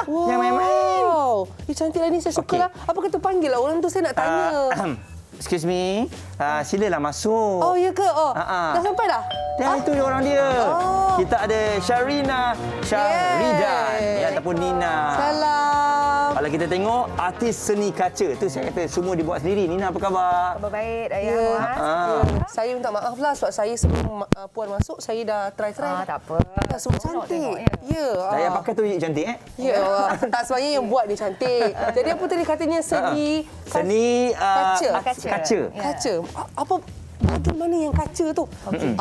Speaker 3: Wow.
Speaker 2: Yang main-main.
Speaker 3: Cantiklah ni, saya sukalah. Apa kata panggil lah orang tu, saya nak tanya.
Speaker 2: Excuse me, silalah masuk.
Speaker 3: Oh, ya ke? Dah sampai dah?
Speaker 2: Dan itu orang dia. Kita ada Sharina Sharidan ataupun Nina.
Speaker 3: Salam.
Speaker 2: Kalau kita tengok artis seni kaca tu, saya kata semua dibuat sendiri. Nina, apa khabar?
Speaker 8: Khabar baik, Ayah.
Speaker 3: Saya minta maaf lah sebab saya sebelum Puan masuk, saya dah try.
Speaker 8: Tak apa.
Speaker 3: Tak, semua cantik. Ya.
Speaker 2: Saya pakai tu cantik
Speaker 3: Ya. Tak, sebenarnya yang buat ni cantik. Jadi apa tadi katanya seni?
Speaker 2: Seni
Speaker 3: kaca. Kaca. Apa bahagian mana yang kaca tu? Okey.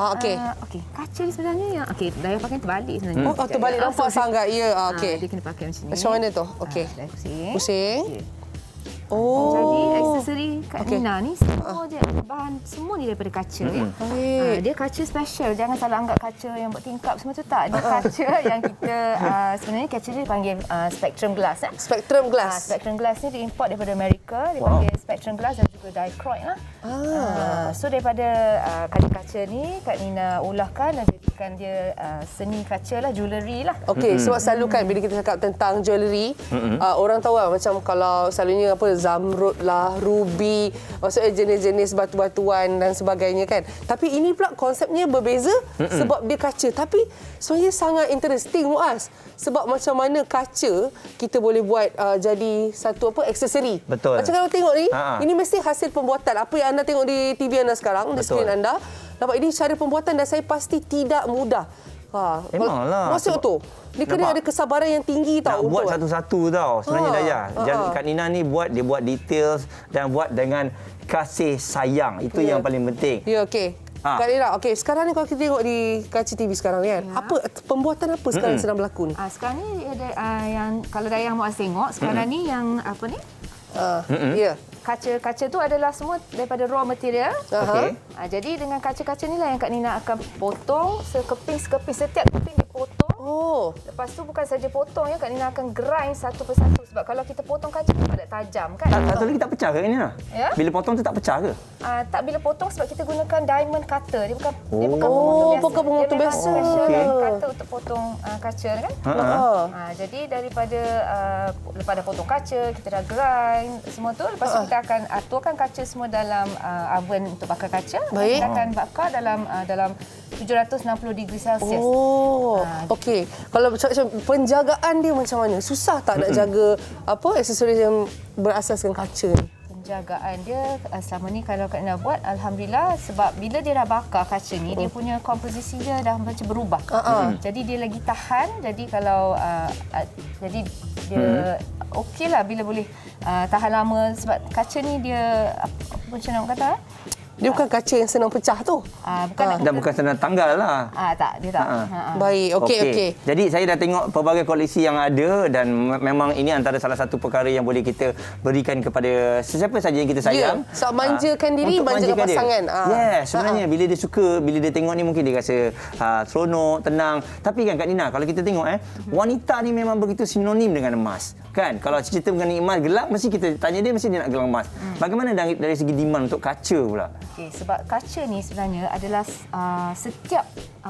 Speaker 8: Okey, kaca ni sebenarnya yang daya pakai terbalik sebenarnya.
Speaker 3: Oh, terbalik nampak sangat. Ya, okey.
Speaker 8: Dia kena pakai macam ni.
Speaker 3: Macam mana tu? Okey.
Speaker 8: Daya pusing.
Speaker 3: Pusing.
Speaker 8: Okey.
Speaker 3: Oh.
Speaker 8: Jadi aksesori Kak Nina ni semua dia bahan semua ni daripada kaca ya. Dia kaca special. Jangan salah anggap kaca yang buat tingkap semua tu tak. Dia kaca yang kita sebenarnya kaca dia dipanggil spectrum glass
Speaker 3: Spectrum glass.
Speaker 8: Spectrum glass ni diimport daripada Amerika, dipanggil spectrum glass dan juga dichroic lah. So daripada kaca-kaca ni Kak Nina ulahkan dan jadikan dia seni kaca lah, jewellery lah.
Speaker 3: Okey, sebab selalu kan bila kita cakap tentang jewellery, orang tahu lah macam kalau selalunya apa zamrud lah, ruby, maksudnya jenis-jenis batu-batuan dan sebagainya kan. Tapi ini pula konsepnya berbeza sebab dia kaca. Tapi sebenarnya sangat interesting Muaz. Sebab macam mana kaca kita boleh buat jadi satu aksesori.
Speaker 2: Betul.
Speaker 3: Macam kalau tengok ni, ini mesti hasil pembuatan. Apa yang anda tengok di TV anda sekarang, di skrin anda. Nampak ini cara pembuatan dan saya pasti tidak mudah.
Speaker 2: Memanglah.
Speaker 3: Maksud tu. Dia kena ada kesabaran yang tinggi
Speaker 2: Nak
Speaker 3: tau.
Speaker 2: buat satu-satu tau sebenarnya Daya. Kak Nina ni dia buat details dan buat dengan kasih sayang. Itu yang paling penting.
Speaker 3: Ya, okey. Kak Nina, okey, sekarang ni kalau kita tengok di kaca TV sekarang kan, apa pembuatan apa sekarang sedang berlaku ni?
Speaker 8: Sekarang ni ada yang kalau Dayah Muaz tengok, sekarang ni yang apa ni?
Speaker 3: Ya.
Speaker 8: Kaca-kaca tu adalah semua daripada raw material.
Speaker 2: Okey.
Speaker 8: Jadi dengan kaca-kaca ni lah yang Kak Nina akan potong sekeping-sekeping. Setiap keping dipotong. Lepas tu bukan saja potong ya, Kak Nina akan grind satu persatu. Sebab kalau kita potong kaca tu tak tajam kan.
Speaker 2: Satu lagi tak pecah ke Nina?
Speaker 8: Ya?
Speaker 2: Bila potong tu tak pecah ke?
Speaker 8: Tak, bila potong sebab kita gunakan diamond cutter. Dia bukan pemotong biasa.
Speaker 3: Bukan pemotong
Speaker 8: dia
Speaker 3: biasa.
Speaker 8: memang special cutter untuk potong kaca kan. Jadi daripada potong kaca, kita dah grind semua tu. Lepas tu kita akan tuangkan kaca semua dalam oven untuk bakar kaca.
Speaker 3: Baik.
Speaker 8: Kita akan bakar dalam 760 degree Celsius.
Speaker 3: Okey. Kalau macam penjagaan dia macam mana? Susah tak nak jaga aksesori yang berasaskan kaca ni?
Speaker 8: penjagaan dia selama ni kalau Kak Nina buat, alhamdulillah, sebab bila dia dah bakar kaca ni, dia punya komposisi dia dah macam berubah. Jadi dia lagi tahan. Jadi kalau jadi dia okeylah bila boleh tahan lama, sebab kaca ni dia macam nak kata,
Speaker 3: Dia bukan kaca yang senang pecah tu.
Speaker 8: bukan
Speaker 2: Dan bukan senang tanggal lah.
Speaker 8: tak, dia tak.
Speaker 3: Baik, okey.
Speaker 2: Jadi saya dah tengok pelbagai koleksi yang ada dan memang ini antara salah satu perkara yang boleh kita berikan kepada sesiapa saja yang kita sayang.
Speaker 3: So, manjakan diri,
Speaker 2: untuk
Speaker 3: manjakan
Speaker 2: dia.
Speaker 3: pasangan.
Speaker 2: Sebenarnya bila dia suka, bila dia tengok ni mungkin dia rasa seronok, tenang. Tapi kan Kak Nina, kalau kita tengok wanita ni memang begitu sinonim dengan emas. Kan? Kalau cerita mengenai emas gelang, mesti kita tanya dia, mesti dia nak gelang emas. Bagaimana dari segi demand untuk kaca pula?
Speaker 8: Okey, sebab kaca ni sebenarnya adalah setiap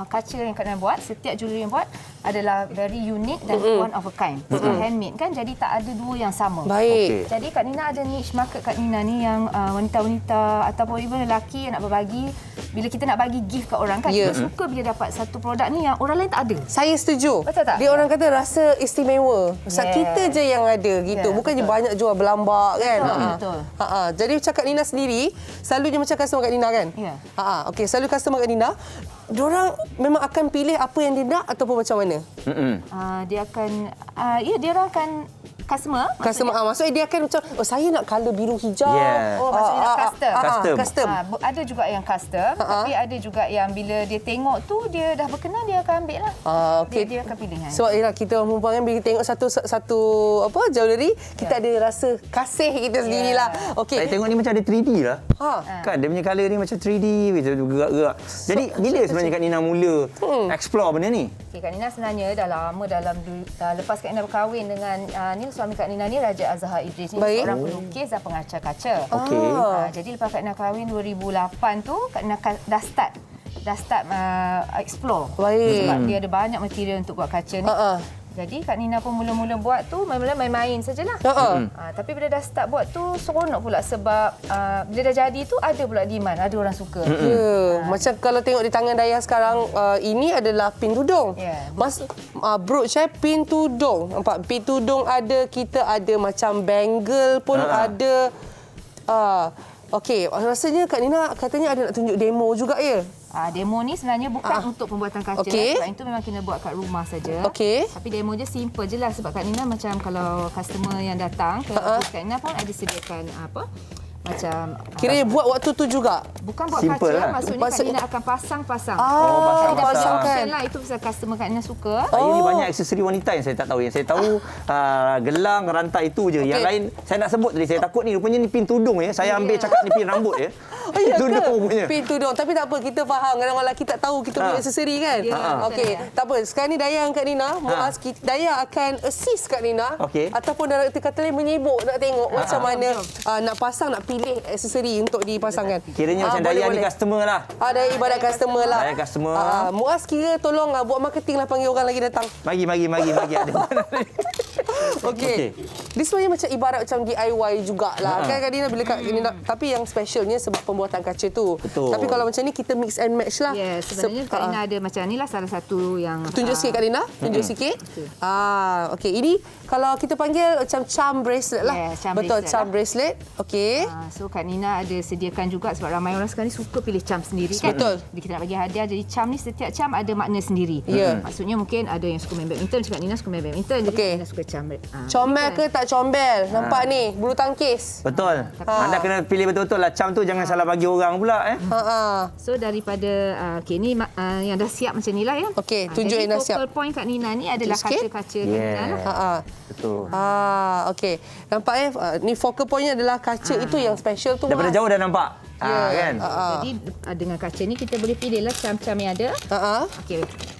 Speaker 8: kaca yang Kak Nina buat, setiap jewelry yang buat adalah very unique dan one of a kind. Sebab handmade kan, jadi tak ada dua yang sama.
Speaker 3: Baik.
Speaker 8: Jadi Kak Nina ada niche market Kak Nina ni yang wanita-wanita ataupun even lelaki yang nak berbagi. Bila kita nak bagi gift kat orang kan, kita suka bila dapat satu produk ni yang orang lain tak ada.
Speaker 3: Saya setuju.
Speaker 8: Betul tak?
Speaker 3: Dia orang kata rasa istimewa. Sebab kita je yang ada gitu. Bukannya banyak jual berlambak kan.
Speaker 8: Betul.
Speaker 3: Jadi macam Kak Nina sendiri, selalunya macam customer Kak Nina kan?
Speaker 8: Ya.
Speaker 3: Okey, selalu customer Kak Nina, diorang memang akan pilih apa yang dia nak ataupun macam mana?
Speaker 8: Dia akan dia orang akan customer
Speaker 3: Maksudnya dia akan macam, saya nak colour biru hijau.
Speaker 2: Yeah.
Speaker 8: maksudnya nak custom.
Speaker 3: Custom.
Speaker 8: Ada juga yang custom, tapi ada juga yang bila dia tengok tu dia dah berkenan, dia akan ambil lah.
Speaker 3: Okey.
Speaker 8: Dia akan pilih.
Speaker 3: Sebab yalah, kita orang perempuan kan bila tengok satu jewellery, kita ada rasa kasih kita sendirilah. Okey.
Speaker 2: Saya tengok ni macam ada 3D lah. Kan dia punya colour ni macam 3D, macam gerak-gerak. Jadi bila sebenarnya Kak Nina mula explore benda ni?
Speaker 8: Okay, Kak Nina sebenarnya dah lama lepas Kak Nina berkahwin dengan ni suami Kak Nina ni Raja Azhar Idris ni seorang pelukis dan pengacar kaca.
Speaker 2: Okey.
Speaker 8: Jadi lepas Kak Nina kahwin 2008 tu, Kak Nina dah start explore.
Speaker 3: Baik.
Speaker 8: Sebab dia ada banyak material untuk buat kaca ni. Jadi Kak Nina pun mula-mula buat tu mula-mula main-main sajalah. Tapi bila dah start buat tu seronok pula sebab bila dah jadi tu ada pula demand, ada orang suka.
Speaker 3: Macam kalau tengok di tangan Dayah sekarang, ini adalah pin tudung. Brooch pin tudung. Nampak pin tudung ada, kita ada macam bangle pun ada. Okey, rasanya Kak Nina katanya ada nak tunjuk demo juga ya?
Speaker 8: Demo ni sebenarnya bukan untuk pembuatan kaca. Sebab itu memang kena buat kat rumah saja. Tapi demo je simple je lah. Sebab Kak Nina macam kalau customer yang datang ke Kak Nina pun ada sediakan macam
Speaker 3: kira buat waktu tu juga.
Speaker 8: Bukan buat
Speaker 2: simple
Speaker 8: kaca,
Speaker 2: lah.
Speaker 8: maksudnya Kak Nina akan pasang-pasang.
Speaker 3: Pasang-pasang.
Speaker 8: Lah, itu pasal customer Kak Nina suka.
Speaker 2: Saya ni banyak aksesori wanita yang saya tak tahu. Yang saya tahu gelang, rantai itu je. Yang lain saya nak sebut tadi, saya takut ni rupanya ni pin tudung ya. Saya ambil cakap ni pin rambut ya.
Speaker 3: Ya
Speaker 2: tudung punya.
Speaker 3: Pin tudung. Tapi tak apa, kita faham. Kadang orang lelaki tak tahu kita punya aksesori kan. Okey, tak apa. Sekarang ni Dayah dan Kak Nina, Dayah akan assist Kak Nina. Ataupun director kata lain menyibuk nak tengok macam mana nak pasang, nak pilih aksesori untuk dipasangkan.
Speaker 2: Kiranya macam Dayah ni customer lah.
Speaker 3: Dayah ibarat customer lah.
Speaker 2: Dayah customer.
Speaker 3: Muaz kira tolong buat marketing lah, panggil orang lagi datang.
Speaker 2: Magi. Ada mana?
Speaker 3: Okey. Dia sebenarnya macam ibarat macam DIY jugalah. Kan Kak Nina bila Kak Nina, tapi yang specialnya sebab pembuatan kaca tu.
Speaker 2: Betul.
Speaker 3: Tapi kalau macam ni kita mix and match lah.
Speaker 8: Ya, sebenarnya Kak Nina ada macam ni lah salah satu yang
Speaker 3: tunjuk sikit Kak Nina, tunjuk sikit. Okey, ini kalau kita panggil macam charm bracelet lah.
Speaker 8: Charm
Speaker 3: betul,
Speaker 8: bracelet
Speaker 3: charm bracelet. Okey.
Speaker 8: So Kak Nina ada sediakan juga sebab ramai orang sekarang ni suka pilih charm sendiri kan.
Speaker 3: Betul.
Speaker 8: Jadi kita nak bagi hadiah, jadi charm ni setiap charm ada makna sendiri. Maksudnya mungkin ada yang suka main badminton, macam Kak Nina suka main badminton, jadi Kak Nina suka charm.
Speaker 3: Comel ke tak comel? Nampak ni, bulu tangkis.
Speaker 2: Betul. Anda kena pilih betul-betul lah charm tu, jangan salah bagi orang pula
Speaker 8: So daripada ni yang dah siap macam ni lah ya.
Speaker 3: Okey, tunjuk yang dah siap.
Speaker 8: Focal point Kak Nina ni adalah kaca-kaca Kak Nina lah.
Speaker 2: Betul.
Speaker 3: Okey. Nampak ni focal pointnya adalah kaca itu yang special tu.
Speaker 2: Daripada jauh dah nampak. Kan?
Speaker 8: Jadi dengan kaca ni kita boleh pilih lah cam-cam yang ada.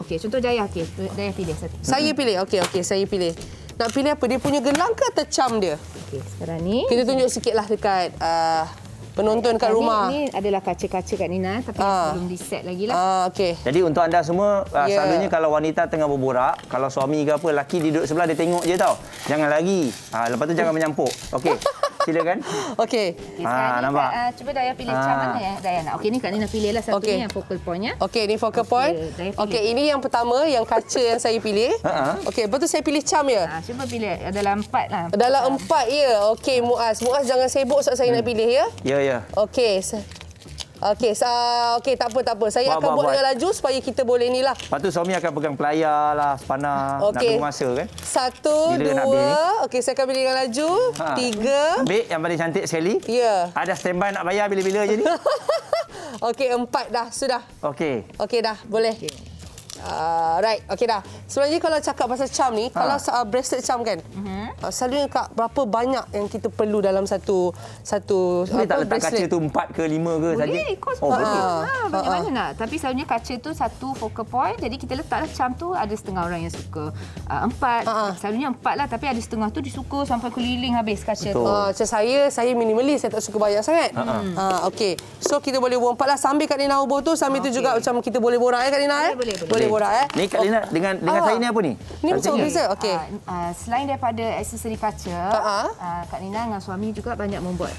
Speaker 8: Okey, contoh Dayah. Dayah pilih satu.
Speaker 3: Saya pilih. Okey, saya pilih. Nak pilih apa? Dia punya gelang ke atau cam dia?
Speaker 8: Okey, sekarang ni
Speaker 3: kita tunjuk sikitlah dekat penonton kat rumah.
Speaker 8: Ini adalah kaca-kaca Kak Nina tapi belum di-set lagi lah.
Speaker 3: Okey.
Speaker 2: Jadi untuk anda semua, selalunya kalau wanita tengah berborak, kalau suami ke apa, lelaki dia duduk sebelah, dia tengok je tau. Jangan lagi. Lepas tu jangan menyampuk. Okey. Silakan.
Speaker 3: Okey.
Speaker 8: Okay, sekarang ni,
Speaker 2: nampak?
Speaker 8: cuba Daya pilih macam mana ya, Daya nak. Okey, ni Kak Nina pilih lah satu
Speaker 3: Okey.
Speaker 8: ni yang focal point-nya.
Speaker 3: Okey, ni focal point.
Speaker 8: Daya pilih.
Speaker 3: Okey, ini yang pertama, yang kaca yang saya pilih. Okey, lepas tu saya pilih cam ya.
Speaker 8: Cuba pilih dalam 4 lah.
Speaker 3: Dalam 4 ya. Okey, Muaz. Muaz jangan sibuk sebab saya nak pilih ya.
Speaker 2: Ya.
Speaker 3: Okey. Okey, okey tak apa. Saya akan buat dengan laju supaya kita boleh ni lah.
Speaker 2: Lepas tu suami akan pegang pelayar lah, spanner, nak
Speaker 3: Okey.
Speaker 2: tunggu masa kan.
Speaker 3: 1,
Speaker 2: Bila nak habis
Speaker 3: 2. Okey, saya akan pilih dengan laju. 3.
Speaker 2: Ambil yang paling cantik sekali.
Speaker 3: Ya.
Speaker 2: Ada standby nak bayar bila-bila je ni.
Speaker 3: Okey, 4 dah. Sudah.
Speaker 2: Okey.
Speaker 3: Okey dah, boleh. Right, okey dah. Sebenarnya kalau cakap pasal charm ni, kalau bracelet charm kan, selalunya Kak, berapa banyak yang kita perlu dalam satu
Speaker 2: Boleh tak letak kaca
Speaker 3: bracelet?
Speaker 2: tu 4 ke 5 ke saja?
Speaker 8: Boleh, ikut
Speaker 2: boleh.
Speaker 8: banyak mana nak. Tapi selalunya kaca tu satu focal point. Jadi kita letaklah charm tu, ada setengah orang yang suka 4. Selalunya 4 lah. Tapi ada setengah tu disuka sampai keliling habis kaca tu.
Speaker 3: Macam saya minimalis, saya tak suka banyak sangat. Okey. So kita boleh buang 4 lah. Sambil Kak Nina ubah tu, sambil tu juga macam kita boleh borak Kak Nina Boleh borak
Speaker 2: Ni Kak Lina dengan saya ni apa ni?
Speaker 3: Ni macam beza. Okey.
Speaker 8: Selain daripada aksesori kaca, Kak Nina dengan suami juga banyak membuat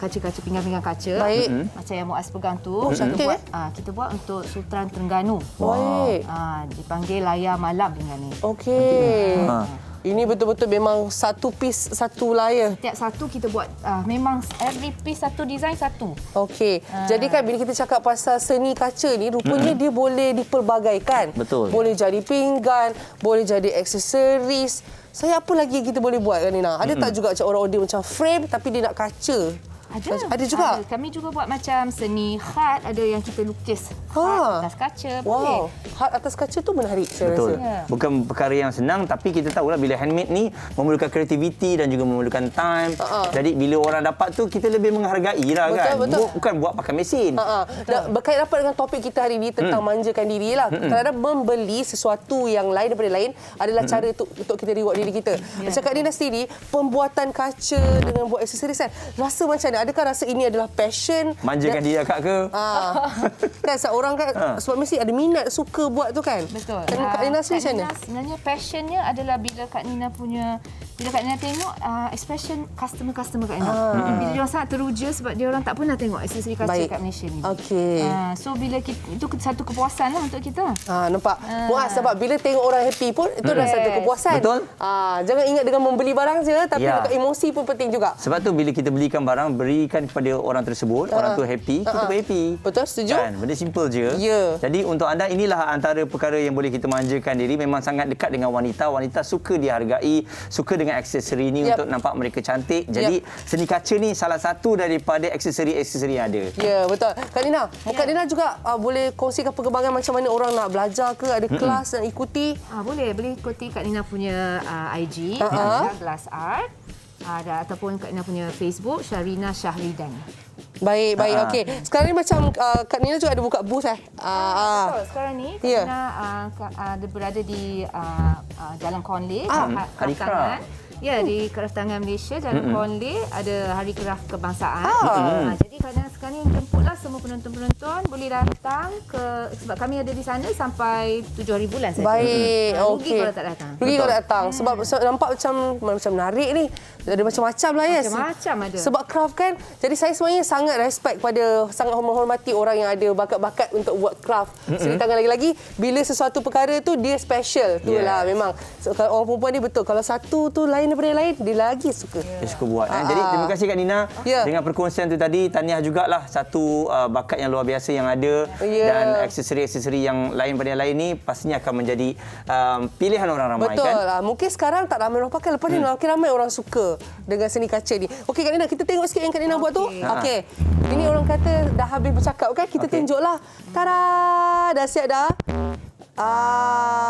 Speaker 8: kaca-kaca, pinggan-pinggan kaca.
Speaker 3: Baik.
Speaker 8: Macam yang Muaz pegang tu.
Speaker 3: cantik,
Speaker 8: Kita buat untuk Sultan Terengganu.
Speaker 3: Baik.
Speaker 8: Dipanggil layar malam pinggan ni.
Speaker 3: Okey. Ini betul-betul memang satu piece, satu layar.
Speaker 8: Setiap satu kita buat memang every piece satu design satu.
Speaker 3: Okey. Jadi kan bila kita cakap pasal seni kaca ni, rupanya dia boleh dipelbagaikan.
Speaker 2: Betul.
Speaker 3: Boleh jadi pinggan, boleh jadi aksesoris. Saya apa lagi kita boleh buat kan Nina? Ada tak juga macam orang order macam frame tapi dia nak kaca? Ada juga.
Speaker 8: Kami juga buat macam seni khat, ada yang kita lukis khat atas kaca. Boleh.
Speaker 3: Wow. Khat atas kaca tu menarik saya
Speaker 2: Betul.
Speaker 3: rasa.
Speaker 2: Bukan perkara yang senang tapi kita tahulah bila handmade ni memerlukan kreativiti dan juga memerlukan time. Jadi bila orang dapat tu kita lebih menghargai lah kan.
Speaker 3: Betul.
Speaker 2: Bukan buat pakai mesin.
Speaker 3: Berkait rapat dengan topik kita hari ini tentang manjakan diri lah. Kadang-kadang membeli sesuatu yang lain daripada lain adalah cara untuk kita reward diri kita. Macam Kak Nina sendiri, pembuatan kaca dengan buat aksesoris kan, rasa macam mana? Adakah rasa ini adalah passion?
Speaker 2: Manjakan dia akak ke?
Speaker 3: Kan seorang kan sebab mesti ada minat suka buat tu kan.
Speaker 8: Betul.
Speaker 3: Kak Nina sendiri macam mana?
Speaker 8: Sebenarnya passionnya adalah bila Kak Nina tengok expression customer Kak Nina. Bila dia orang sangat teruja sebab dia orang tak pernah tengok aksesori kaca kat Malaysia ni.
Speaker 3: Okey.
Speaker 8: So bila itu satu kepuasan lah untuk kita.
Speaker 3: Nampak? Muaz, sebab bila tengok orang happy pun itu adalah satu kepuasan.
Speaker 2: Betul.
Speaker 3: Jangan ingat dengan membeli barang je, tapi untuk emosi pun penting juga.
Speaker 2: Sebab tu bila kita belikan barang, berikan kepada orang tersebut, orang tu happy, kita pun happy.
Speaker 3: Betul, setuju?
Speaker 2: Kan? Benda simple je.
Speaker 3: Ya.
Speaker 2: Jadi untuk anda inilah antara perkara yang boleh kita manjakan diri, memang sangat dekat dengan wanita. Wanita suka dihargai, suka dengan aksesori ni untuk nampak mereka cantik. Jadi seni kaca ni salah satu daripada aksesori-aksesori yang ada.
Speaker 3: Ya, betul. Kak Nina juga boleh kongsikan perkembangan macam mana orang nak belajar ke, ada kelas nak ikuti?
Speaker 8: Boleh ikuti Kak Nina punya IG, Glass Art. Ataupun Kak Nina punya Facebook, Sharina Syahridan.
Speaker 3: Baik. Okey. Sekarang ni macam Kak Nina juga ada buka booth
Speaker 8: Betul. Sekarang ni Kak Nina ada berada di Jalan Konley, Kraftangan. Ya, di Kraftangan Malaysia, Jalan Konley, ada Hari Kraf Kebangsaan. Jadi kadang sekarang ni jemputlah semua penonton-penonton boleh datang sebab kami ada di sana sampai 7 hari bulan saja.
Speaker 3: Baik,
Speaker 8: rugi kalau tak datang.
Speaker 3: Rugi kalau tak datang. Sebab nampak macam menarik ni. Ada macam-macam lah ya.
Speaker 8: Macam-macam ada.
Speaker 3: Sebab craft kan. Jadi saya sebenarnya sangat respect sangat menghormati orang yang ada bakat-bakat untuk buat craft. Seri tangan lagi-lagi. Bila sesuatu perkara tu dia special. Itulah memang. Orang perempuan ni betul. Kalau satu tu lain daripada yang lain, dia lagi suka.
Speaker 2: Dia suka buat. Jadi terima kasih Kak Nina dengan perkongsian tu tadi. Tahniah jugalah satu bakat yang luar biasa yang ada. Dan aksesori-aksesori yang lain pada yang lain ni pastinya akan menjadi pilihan orang ramai.
Speaker 3: Betul.
Speaker 2: Kan?
Speaker 3: Mungkin sekarang tak ramai orang pakai. Lepas ni makin ramai orang suka dengan seni kaca ni. Okey Kak Nina, kita tengok sikit yang Kak Nina buat tu. Okey. Ini orang kata dah habis bercakap kan? Kita tunjuklah. Tada! Dah siap dah?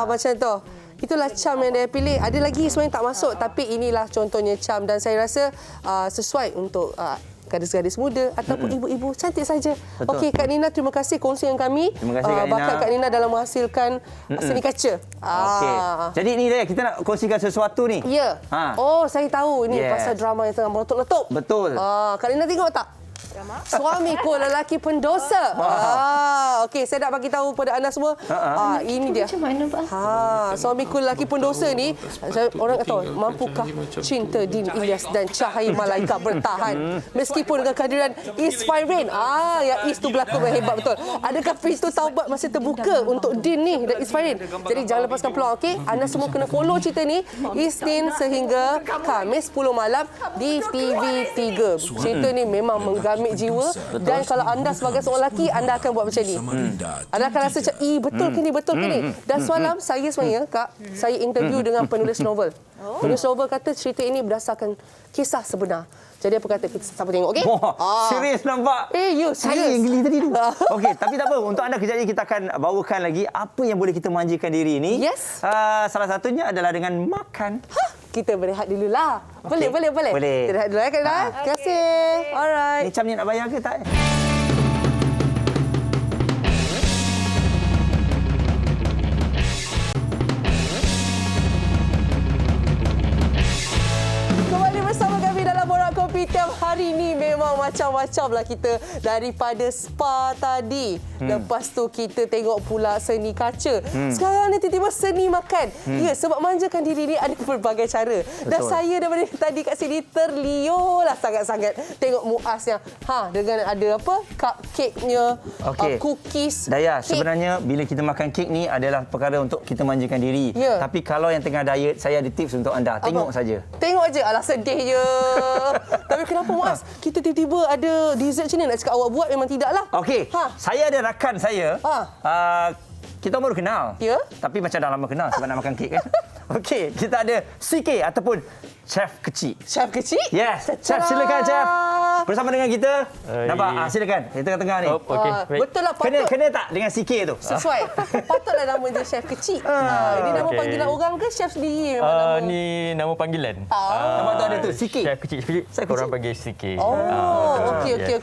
Speaker 3: Macam tu. Itulah charm yang dia pilih. Ada lagi sebenarnya tak masuk, tapi inilah contohnya charm dan saya rasa sesuai untuk gadis-gadis muda ataupun ibu-ibu cantik saja. Okey Kak Nina, terima kasih kongsi dengan kami.
Speaker 2: Terima kasih Kak Nina.
Speaker 3: Bakat Kak Nina dalam menghasilkan seni kaca.
Speaker 2: Okey. Jadi ni Daya, kita nak kongsikan sesuatu ni.
Speaker 3: Ya. Oh, saya tahu ini pasal drama yang tengah meletup-letup.
Speaker 2: Betul.
Speaker 3: Kak Nina tengok tak? Suamiku lelaki pendosa. Okey, saya nak bagi tahu pada anda semua. Ini dia.
Speaker 8: Macam mana, Pak?
Speaker 3: Suamiku lelaki pendosa ni, orang kata, mampukah cinta Din Ilyas dan Cahaya Malaika bertahan meskipun dengan kehadiran Isfairin? Yang Is tu berlakon yang hebat betul. Adakah pintu taubat masih terbuka untuk Din ni dan Isfairin? Jadi jangan lepaskan peluang, okey? Anda semua kena follow cerita ni Isnin sehingga Khamis 10 malam di TV3. Cerita ni memang menggamit jiwa. Dan kalau anda sebagai seorang lelaki, anda akan buat macam ni. Anda akan rasa macam, betul ke ni, betul ke ni? Dan semalam saya sebenarnya, Kak, saya interview dengan penulis novel. Penulis novel kata cerita ini berdasarkan kisah sebenar. Jadi apa kata, kita sama tengok, okey?
Speaker 2: Serius nampak?
Speaker 3: You
Speaker 2: Saya yang geli tadi tu. Okey, tapi tak apa. Untuk anda kejap lagi kita akan bawakan lagi apa yang boleh kita manjakan diri ni.
Speaker 3: Yes.
Speaker 2: Salah satunya adalah dengan makan.
Speaker 3: Kita berehat dululah.
Speaker 2: Okey.
Speaker 3: Boleh.
Speaker 2: Boleh.
Speaker 3: Kita berehat dulu, Kak Ina. Terima kasih. Alright.
Speaker 2: Ni Cam ni nak bayar ke tak?
Speaker 3: Kembali bersama kami dalam Borak Kopi. Tiap hari ni memang macam-macam lah kita. Daripada spa tadi. Lepas tu kita tengok pula seni kaca. Sekarang ni tiba-tiba seni makan. Ya, sebab manjakan diri ni ada berbagai cara. Dan saya daripada tadi kat sini terliur lah sangat-sangat. Tengok Muaz yang dengan ada apa? Cupcake-nya, cookies.
Speaker 2: Daya,
Speaker 3: cake.
Speaker 2: sebenarnya bila kita makan kek ni adalah perkara untuk kita manjakan diri.
Speaker 3: Ya.
Speaker 2: Tapi kalau yang tengah diet, saya ada tips untuk anda. Tengok saja.
Speaker 3: Tengok aja. Alah, sedih je. Tapi kenapa, Muaz? Kita tiba-tiba ada dessert macam ni nak cakap awak buat? Memang tidak lah.
Speaker 2: Okey, saya ada rakan saya. Kita baru kenal.
Speaker 3: Ya?
Speaker 2: Tapi macam dah lama kenal sebab nak makan kek kan. Okey, kita ada CK ataupun chef kecil.
Speaker 3: Chef kecil?
Speaker 2: Yes. Chef, silakan chef. Bersama dengan kita. Nampak? Silakan. Di tengah-tengah ni.
Speaker 9: Okey, baik.
Speaker 3: Betul lah, patut.
Speaker 2: Kena tak dengan CK tu?
Speaker 3: Sesuai. Patutlah nama dia chef kecil. Ini nama
Speaker 9: okey.
Speaker 3: panggilan orang ke chef sendiri? Memang nama?
Speaker 9: Ni nama panggilan.
Speaker 2: Nampak tu ada tu, CK.
Speaker 9: Chef kecil. Orang panggil CK.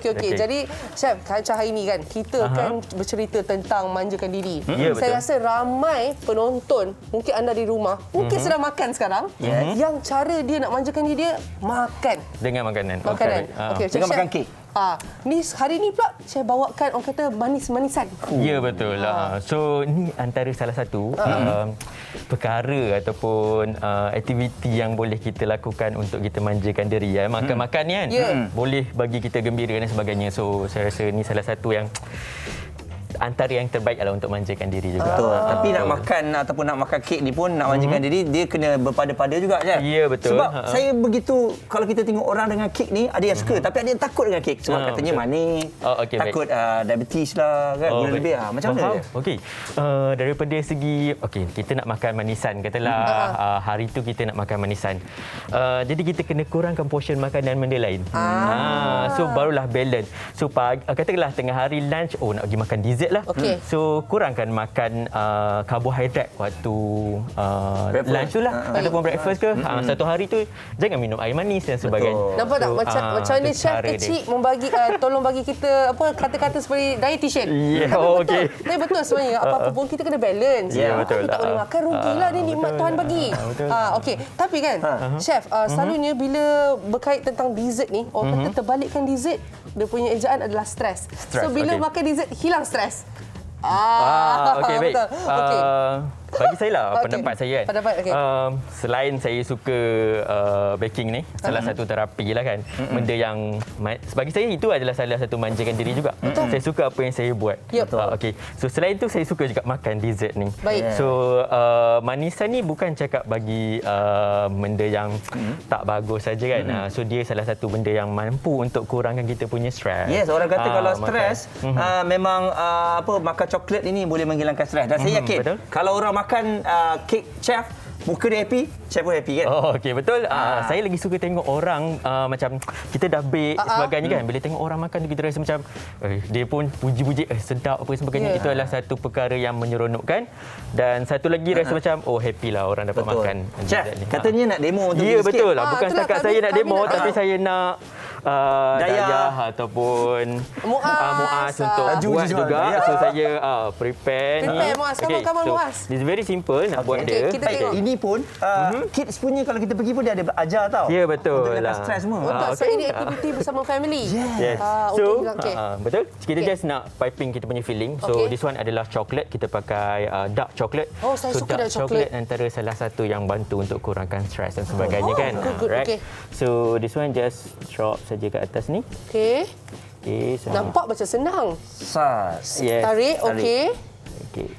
Speaker 3: Okey. Jadi, chef, macam hari ni kan, kita kan bercerita tentang manjakan diri.
Speaker 9: Ya,
Speaker 3: Saya
Speaker 9: betul.
Speaker 3: rasa ramai penonton, mungkin anda di rumah, mungkin sedang makan sekarang, yang cara dia nak manjakan diri dia, makan.
Speaker 9: Dengan makanan.
Speaker 3: Makanan. Okey,
Speaker 2: Dengan
Speaker 3: Chef,
Speaker 2: makan kek.
Speaker 3: Ni hari ni pula saya bawakan orang kata manis-manisan.
Speaker 9: Ya, betul. So, ni antara salah satu perkara ataupun aktiviti yang boleh kita lakukan untuk kita manjakan diri. Makan-makan ni kan boleh bagi kita gembira dan sebagainya. So, saya rasa ni salah satu yang antara yang terbaik adalah untuk manjakan diri juga.
Speaker 2: Betul. Tapi nak makan ataupun nak makan kek ni pun nak manjakan diri, dia kena berpada-pada juga je.
Speaker 9: Ya, betul.
Speaker 2: Sebab saya begitu, kalau kita tengok orang dengan kek ni, ada yang suka tapi ada yang takut dengan kek sebab katanya
Speaker 9: betul.
Speaker 2: manis.
Speaker 9: Okey,
Speaker 2: takut diabetes lah kan, gula
Speaker 9: baik.
Speaker 2: lebih. Macam mana dia?
Speaker 9: Okey. Daripada segi kita nak makan manisan, katalah hari tu kita nak makan manisan. Jadi kita kena kurangkan portion makanan benda lain. So barulah balance. So katakanlah tengah hari lunch, nak pergi makan dessert lah.
Speaker 3: Okey.
Speaker 9: So kurangkan makan karbohidrat waktu lunch tu lah ataupun breakfast ke. Satu hari tu jangan minum air manis dan sebagainya.
Speaker 3: Nampak tak macam ni chef kecil membagi tolong bagi kita apa kata-kata seperti dietitian.
Speaker 9: Okey.
Speaker 3: Tapi betul sebenarnya apa pun kita kena balance.
Speaker 9: Ya, betul.
Speaker 3: Kita tak boleh makan rugilah ni nikmat Tuhan bagi. Okey. Tapi kan chef selalunya bila berkait tentang dessert ni orang kata terbalikkan dessert dia punya ejaan adalah stres. So bila makan dessert hilang stres.
Speaker 9: Okey, baik.
Speaker 3: Betul. Okey.
Speaker 9: Bagi saya lah pendapat saya kan.
Speaker 3: Pendapat, okey.
Speaker 9: Selain saya suka baking ni, salah satu terapi lah kan. Benda yang bagi saya itu adalah salah satu manjakan diri juga. Saya suka apa yang saya buat. Okey. So selain tu saya suka juga makan dessert ni.
Speaker 3: Baik.
Speaker 9: So manisan ni bukan cakap bagi benda yang tak bagus saja kan. So dia salah satu benda yang mampu untuk kurangkan kita punya stres.
Speaker 2: Yes, orang kata kalau stres memang makan coklat ini boleh menghilangkan stres. Dan saya yakin
Speaker 9: betul.
Speaker 2: kalau orang makan kek chef, muka dia happy, chef pun happy kan?
Speaker 9: Okey, betul. Saya lagi suka tengok orang macam kita dah bake sebagainya kan. Bila tengok orang makan tu kita rasa macam dia pun puji-puji sedap apa sebagainya. Itu adalah satu perkara yang menyeronokkan. Dan satu lagi rasa macam happy lah orang dapat makan.
Speaker 2: Chef, katanya nak demo untuk
Speaker 9: ya,
Speaker 2: sikit.
Speaker 9: betul lah. Bukan setakat saya nak demo tapi saya nak Dayah ataupun Muaz untuk buat juga. So saya prepare ni.
Speaker 3: Muaz. Come on, Muaz.
Speaker 9: It's very simple nak buat dia.
Speaker 3: Kita tengok.
Speaker 2: Ini pun kids punya kalau kita pergi pun dia ada ajar tau.
Speaker 9: Ya, betul
Speaker 2: Untuk
Speaker 9: lah.
Speaker 2: stres semua.
Speaker 3: So ini aktiviti bersama family.
Speaker 9: Yes. So, betul. Kita just nak piping kita punya filling. So, this one adalah coklat. Kita pakai dark chocolate.
Speaker 3: Oh, saya suka dark chocolate.
Speaker 9: Antara salah satu yang bantu untuk kurangkan stres dan sebagainya kan.
Speaker 3: Good.
Speaker 9: Right?
Speaker 3: Okay.
Speaker 9: So, this one just drop saja kat atas ni.
Speaker 3: Okay.
Speaker 9: So
Speaker 3: Nampak macam senang.
Speaker 2: Sas.
Speaker 9: yes.
Speaker 3: Tarik, okey.
Speaker 9: Okay.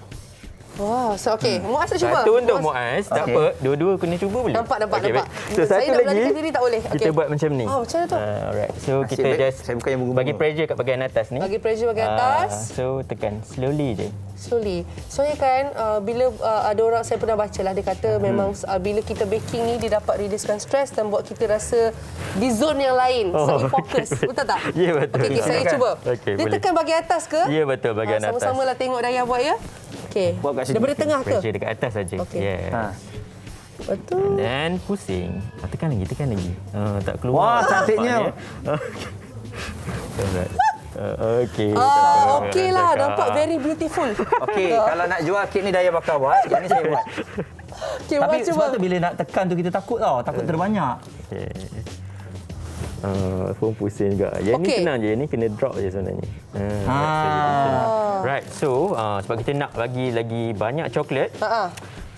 Speaker 3: Wah, so okey. Muaz nak cuba?
Speaker 9: Satu untuk Muaz. Tak apa. Dua-dua kena cuba boleh?
Speaker 3: Nampak.
Speaker 9: Okey, baik. So,
Speaker 3: Saya
Speaker 9: satu
Speaker 3: nak
Speaker 9: lagi.
Speaker 3: beranikan diri tak boleh.
Speaker 9: Kita buat macam ni.
Speaker 3: Macam mana tu?
Speaker 9: Alright. So, kita
Speaker 2: baik.
Speaker 9: just
Speaker 2: Saya bukan yang bunga-bunga.
Speaker 9: bagi pressure kat bahagian atas ni.
Speaker 3: Bagi pressure bahagian atas.
Speaker 9: So, tekan. Slowly je.
Speaker 3: Slowly. Soalnya kan bila ada orang, saya pernah baca lah, dia kata memang bila kita baking ni dia dapat releasekan stres dan buat kita rasa di zone yang lain. So fokus. Betul tak?
Speaker 9: Ya, betul.
Speaker 3: Okey, saya cuba.
Speaker 9: Okey,
Speaker 3: Dia
Speaker 9: boleh.
Speaker 3: tekan bahagian atas ke?
Speaker 9: Ya, betul bahagian atas.
Speaker 3: Sama-sama lah tengok Dayah buat ya. Okey.
Speaker 2: Buat kat sini.
Speaker 3: Daripada tengah ke?
Speaker 9: Pressure dekat atas saja.
Speaker 3: Okey.
Speaker 9: Yes.
Speaker 3: Betul.
Speaker 9: Dan pusing. Tekan lagi. Tak
Speaker 2: Wah,
Speaker 9: keluar.
Speaker 2: cantiknya.
Speaker 9: Alright. Okey.
Speaker 3: Okey lah. Nampak very beautiful.
Speaker 2: Okey, kalau nak jual kek ni Dayah bakal buat, yang ni saya buat.
Speaker 3: Okey,
Speaker 2: Tapi
Speaker 3: Muaz
Speaker 2: sebab
Speaker 3: cuba.
Speaker 2: tu bila nak tekan tu kita takut tau, takut terbanyak.
Speaker 9: Okey. Pun pusing juga. Yang ni
Speaker 3: Okey.
Speaker 9: senang je. Yang ni kena drop je sebenarnya. Right. So, sebab kita nak bagi lagi banyak coklat.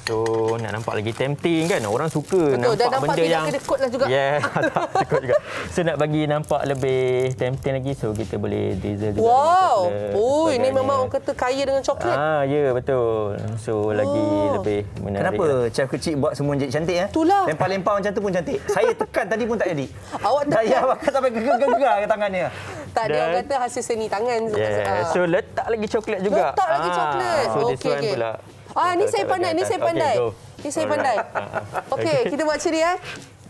Speaker 9: So, nak nampak lagi tempting kan? Orang suka
Speaker 3: Betul, dan nampak
Speaker 9: benda
Speaker 3: tidak
Speaker 9: yang
Speaker 3: kedekut lah juga.
Speaker 9: Yeah, tak kedekut juga. So, nak bagi nampak lebih tempting lagi, so kita boleh drizzle juga.
Speaker 3: Wow.
Speaker 9: dengan coklat,
Speaker 3: Oh, ini
Speaker 9: sebagainya.
Speaker 3: memang orang kata kaya dengan coklat.
Speaker 9: Ya, betul. So, lagi lebih menarik.
Speaker 2: Kenapa chef kecil buat semua jadi cantik ya?
Speaker 3: Itulah.
Speaker 2: Lempar-lempar macam tu pun cantik. Saya tekan tadi pun tak jadi.
Speaker 3: Awak tekan.
Speaker 2: Dayah bakal sampai gegar-gegar ke tangannya.
Speaker 3: Tak ada, orang kata hasil seni tangan.
Speaker 9: Yeah. So, letak lagi coklat juga.
Speaker 3: Letak lagi coklat.
Speaker 9: So, this one pula.
Speaker 3: Ni saya pandai, ni saya pandai.
Speaker 9: Okay, go.
Speaker 3: Ni saya pandai. Okey, kita buat macam ni ya.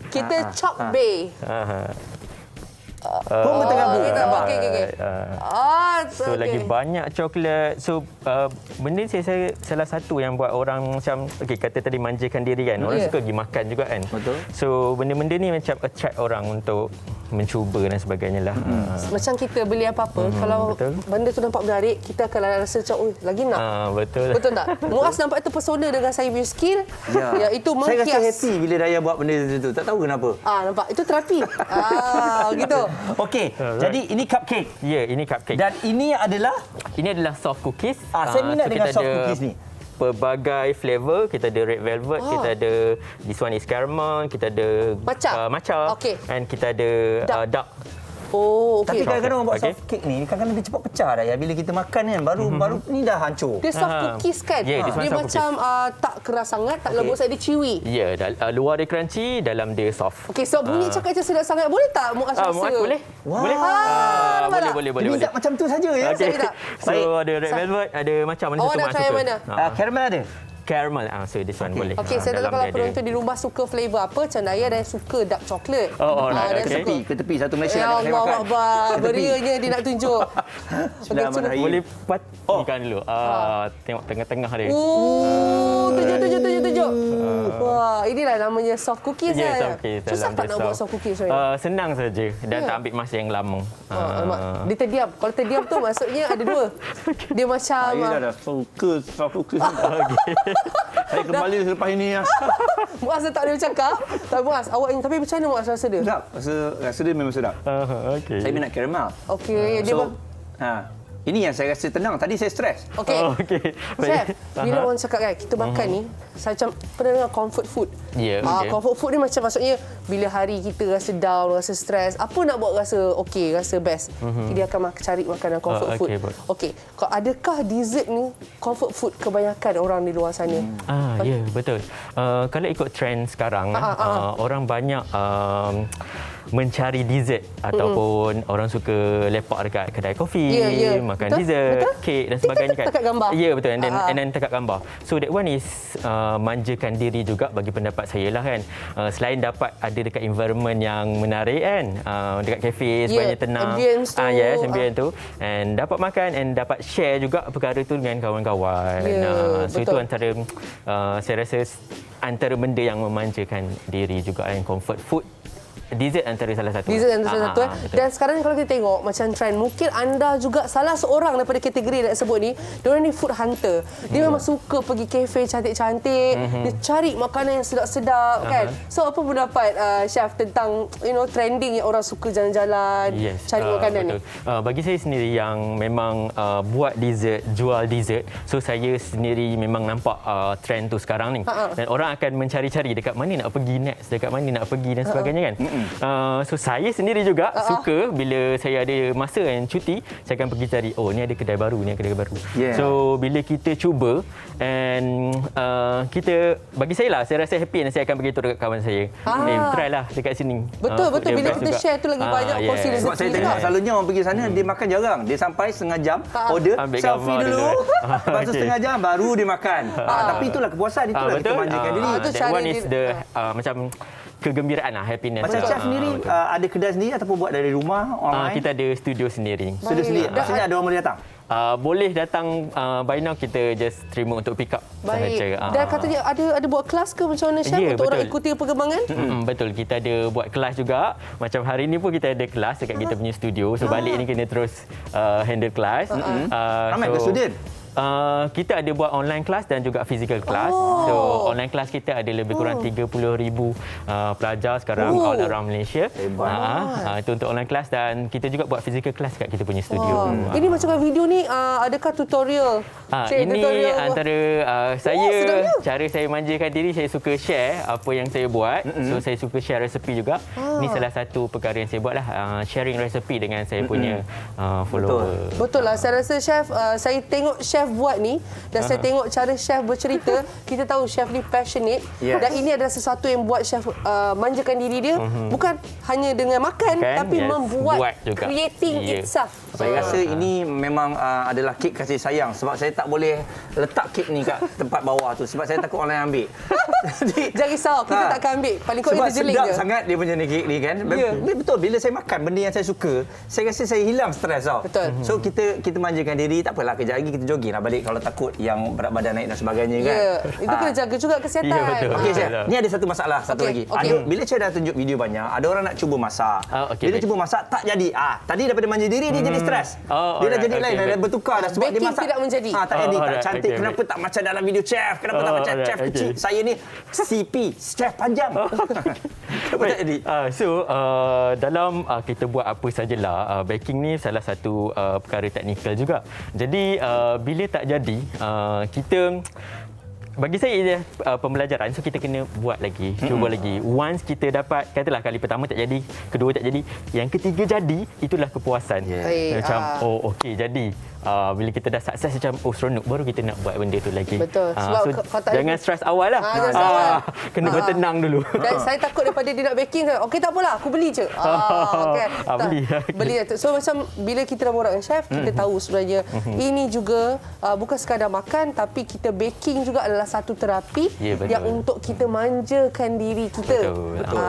Speaker 3: Kita chop bay.
Speaker 2: Pun bertengah-tengah.
Speaker 3: Kita okey.
Speaker 9: So lagi banyak coklat. So benda ni saya salah satu yang buat orang macam kata tadi manjakan diri kan. Orang suka pergi makan juga kan.
Speaker 2: Betul.
Speaker 9: So benda-benda ni macam attract orang untuk mencuba dan sebagainya lah.
Speaker 3: Macam kita beli apa-apa, kalau
Speaker 9: betul.
Speaker 3: benda tu nampak menarik, kita akan rasa macam, lagi nak.
Speaker 9: Betul.
Speaker 3: Betul tak? Muaz nampak terpesona dengan saya punya skill.
Speaker 2: Ya.
Speaker 3: Iaitu
Speaker 2: Saya rasa
Speaker 3: menghias.
Speaker 2: happy bila Dayah buat benda tu. Tak tahu kenapa.
Speaker 3: Nampak? Itu terapi. Gitu.
Speaker 2: Okey, jadi ini cupcake.
Speaker 9: Ya, ini cupcake.
Speaker 2: Dan ini adalah
Speaker 9: Ini adalah soft cookies.
Speaker 2: saya minat
Speaker 9: So
Speaker 2: dengan
Speaker 9: kita
Speaker 2: soft
Speaker 9: ada
Speaker 2: cookies ni.
Speaker 9: Pelbagai flavor. Kita ada red velvet, kita ada this one is caramel, kita ada matcha.
Speaker 3: Okey.
Speaker 9: And kita ada dark.
Speaker 3: Oh,
Speaker 2: Tapi
Speaker 3: okey.
Speaker 2: kadang-kadang orang buat
Speaker 9: Okey.
Speaker 2: soft cake ni, kadang-kadang dia cepat pecah dah ya. Bila kita makan kan, baru ni dah hancur.
Speaker 3: Dia soft cookies kan?
Speaker 9: Yeah, this one
Speaker 3: Dia
Speaker 9: soft
Speaker 3: macam tak keras sangat, tak lembut sangat, dia chewy.
Speaker 9: Ya, luar dia crunchy, dalam dia soft.
Speaker 3: Okey, so bunyi cakap macam sedap sangat. Boleh tak Muaz rasa?
Speaker 9: Muaz boleh?
Speaker 2: Wah.
Speaker 9: Boleh?
Speaker 3: nampak tak?
Speaker 9: Boleh.
Speaker 2: Dia minta macam tu saja ya.
Speaker 9: Okay.
Speaker 3: Saya tak.
Speaker 9: So ada red velvet, ada macam mana
Speaker 3: Awak
Speaker 9: satu
Speaker 3: nak
Speaker 9: Mak
Speaker 3: try
Speaker 9: suka.
Speaker 3: yang mana?
Speaker 2: Caramel ada?
Speaker 9: Caramel. So this one boleh.
Speaker 3: Okey, saya tak tahu
Speaker 9: dalam
Speaker 3: kalau
Speaker 9: dia ada.
Speaker 3: penonton di rumah suka flavour apa. Macam Dayah dan suka dark chocolate.
Speaker 9: Alright,
Speaker 3: dia
Speaker 9: okay.
Speaker 3: suka.
Speaker 2: Ke tepi satu Malaysia
Speaker 3: Ya
Speaker 2: ada saya
Speaker 3: Allah
Speaker 2: makan.
Speaker 3: Akbar.
Speaker 2: Ke tepi.
Speaker 3: Berianya dia nak tunjuk.
Speaker 2: Bismillahirrahmanirrahim.
Speaker 9: Boleh patikan dulu. Tengok tengah-tengah dia.
Speaker 3: Tunjuk. Wah, inilah namanya soft cookies
Speaker 9: Ya,
Speaker 3: lah.
Speaker 9: soft cookies.
Speaker 3: Susah
Speaker 9: Dalam
Speaker 3: tak
Speaker 9: dia
Speaker 3: nak buat soft cookies sebenarnya?
Speaker 9: Senang saja dan tak ambil masa yang lama.
Speaker 3: Alamak, dia terdiam. Kalau terdiam tu maksudnya ada dua. Dia macam
Speaker 2: Saya dah fokus. Saya kembali selepas ini ya.
Speaker 3: Muaz tak boleh bercakap. Tak Muaz, awak ini tapi macam mana Muaz rasa dia?
Speaker 2: Sedap. Rasa dia memang sedap.
Speaker 9: Okey.
Speaker 2: Saya minat caramel.
Speaker 3: Okey, dia
Speaker 2: So, ini yang saya rasa tenang. Tadi saya stres.
Speaker 3: Okey.
Speaker 9: Okey.
Speaker 3: Chef, bila orang cakap kan kita makan ni, saya macam pernah dengar comfort food.
Speaker 9: Ya, okey.
Speaker 3: Comfort food ni macam maksudnya bila hari kita rasa down, rasa stres, apa nak buat rasa okey, rasa best. Dia akan cari makanan comfort food. Okey. Adakah dessert ni comfort food kebanyakan orang di luar sana?
Speaker 9: Ya, betul. Kalau ikut trend sekarang, orang banyak mencari dessert ataupun orang suka lepak dekat kedai kopi, makan dessert, kek dan sebagainya kan.
Speaker 3: Dekat gambar.
Speaker 9: Ya, betul. And then dekat gambar. So that one is manjakan diri juga bagi pendapat saya lah kan. Selain dapat ada dekat environment yang menarik kan, dekat kafe sebagainya tenang.
Speaker 3: Ambience tu.
Speaker 9: Yes, ambience tu. And dapat makan and dapat share juga perkara tu dengan kawan-kawan. So itu antara saya rasa antara benda yang memanjakan diri juga, and comfort food Dessert antara salah satu.
Speaker 3: Dessert antara salah satu.
Speaker 9: Betul.
Speaker 3: Dan sekarang kalau kita tengok macam trend, mungkin anda juga salah seorang daripada kategori yang nak sebut ni. Diorang ni food hunter. Dia memang suka pergi kafe cantik-cantik. Dia cari makanan yang sedap-sedap kan. So apa pendapat Chef tentang trending yang orang suka jalan-jalan cari makanan ni?
Speaker 9: Bagi saya sendiri yang memang buat dessert, jual dessert. So saya sendiri memang nampak trend tu sekarang ni. Dan orang akan mencari-cari dekat mana nak pergi next, dekat mana nak pergi dan sebagainya kan. So saya sendiri juga suka bila saya ada masa yang cuti, saya akan pergi cari, oh ni ada kedai baru, ni ada kedai baru. So bila kita cuba and kita, bagi saya lah, saya rasa happy dan saya akan beritahu dekat kawan saya. Try lah dekat sini.
Speaker 3: Betul bila kita share tu lagi banyak porsi rezeki.
Speaker 2: Sebab saya tengok selalunya orang pergi sana dia makan jarang. Dia sampai setengah jam order, selfie dulu. Lepas tu setengah jam baru dia makan. Tapi itulah kepuasan, itulah kita manjakan diri.
Speaker 9: That one is the macam kegembiraan lah, happiness.
Speaker 2: Macam chef sendiri ada kedai sendiri ataupun buat dari rumah online?
Speaker 9: Kita ada studio sendiri.
Speaker 2: Studio sendiri. Maksudnya ada orang boleh datang?
Speaker 9: Boleh datang by now, kita just terima untuk pick up sahaja.
Speaker 3: Dan katanya ada buat kelas ke macam mana chef untuk orang ikuti perkembangan?
Speaker 9: Betul, kita ada buat kelas juga. Macam hari ni pun kita ada kelas dekat kita punya studio. So balik ni kena terus handle kelas.
Speaker 2: Ramai ke student?
Speaker 9: Kita ada buat online class dan juga physical class. So online class kita ada lebih kurang 30,000 pelajar sekarang all around Malaysia. Itu untuk online class, dan kita juga buat physical class kat kita punya studio.
Speaker 3: Ini macam video ni adakah tutorial?
Speaker 9: Ini tutorial antara saya, cara saya manjakan diri, saya suka share apa yang saya buat. So saya suka share resepi juga. Ini salah satu perkara yang saya buat lah, sharing resepi dengan saya punya follower.
Speaker 3: Betul lah, saya rasa chef, saya tengok chef buat ni dan saya tengok cara chef bercerita, kita tahu chef ni passionate dan ini adalah sesuatu yang buat chef manjakan diri dia, bukan hanya dengan makan tapi membuat creating itself.
Speaker 2: Saya rasa ini memang adalah kek kasih sayang, sebab saya tak boleh letak kek ni kat tempat bawah tu sebab saya takut orang lain ambil. Jadi
Speaker 3: jangan risau, kita takkan ambil. Paling kot dia jeling je.
Speaker 2: Sebab sedap sangat dia punya kek ni kan. Betul, bila saya makan benda yang saya suka, saya rasa saya hilang stres tau.
Speaker 3: Betul.
Speaker 2: So kita manjakan diri, tak apalah, kejap lagi kita jogging lah balik kalau takut yang berat badan naik dan sebagainya kan.
Speaker 3: Itu kena jaga juga kesihatan.
Speaker 9: Betul.
Speaker 2: Okey chef, ni ada satu masalah satu lagi. Bila saya dah tunjuk video banyak, ada orang nak cuba masak. Bila cuba masak tak jadi. Tadi daripada manja diri dia jadi stres. Dia dah jadi lain, dah bertukar dah sebab dia masak
Speaker 3: tidak menjadi.
Speaker 2: Tak jadi, tak cantik. Kenapa tak macam dalam video chef? Kenapa tak macam chef kecil? Saya ni CP, chef panjang. Kenapa tak jadi?
Speaker 9: Dalam kita buat apa sajalah, baking ni salah satu perkara teknikal juga. Jadi bila tak jadi, kita, bagi saya pembelajaran, so kita kena buat lagi, cuba lagi. Once kita dapat, katalah kali pertama tak jadi, kedua tak jadi, yang ketiga jadi, itulah kepuasan. Macam okey jadi. Bila kita dah sukses macam seronok, baru kita nak buat benda tu lagi.
Speaker 3: Betul. Sebab
Speaker 9: jangan stres awal lah. Kena bertenang dulu.
Speaker 3: Dan saya takut daripada dia nak baking, okey tak apalah, aku beli je. Beli. So macam bila kita dah borak dengan chef, kita tahu sebenarnya ini juga bukan sekadar makan, tapi kita baking juga adalah satu terapi yang untuk kita manjakan diri kita.
Speaker 9: Betul.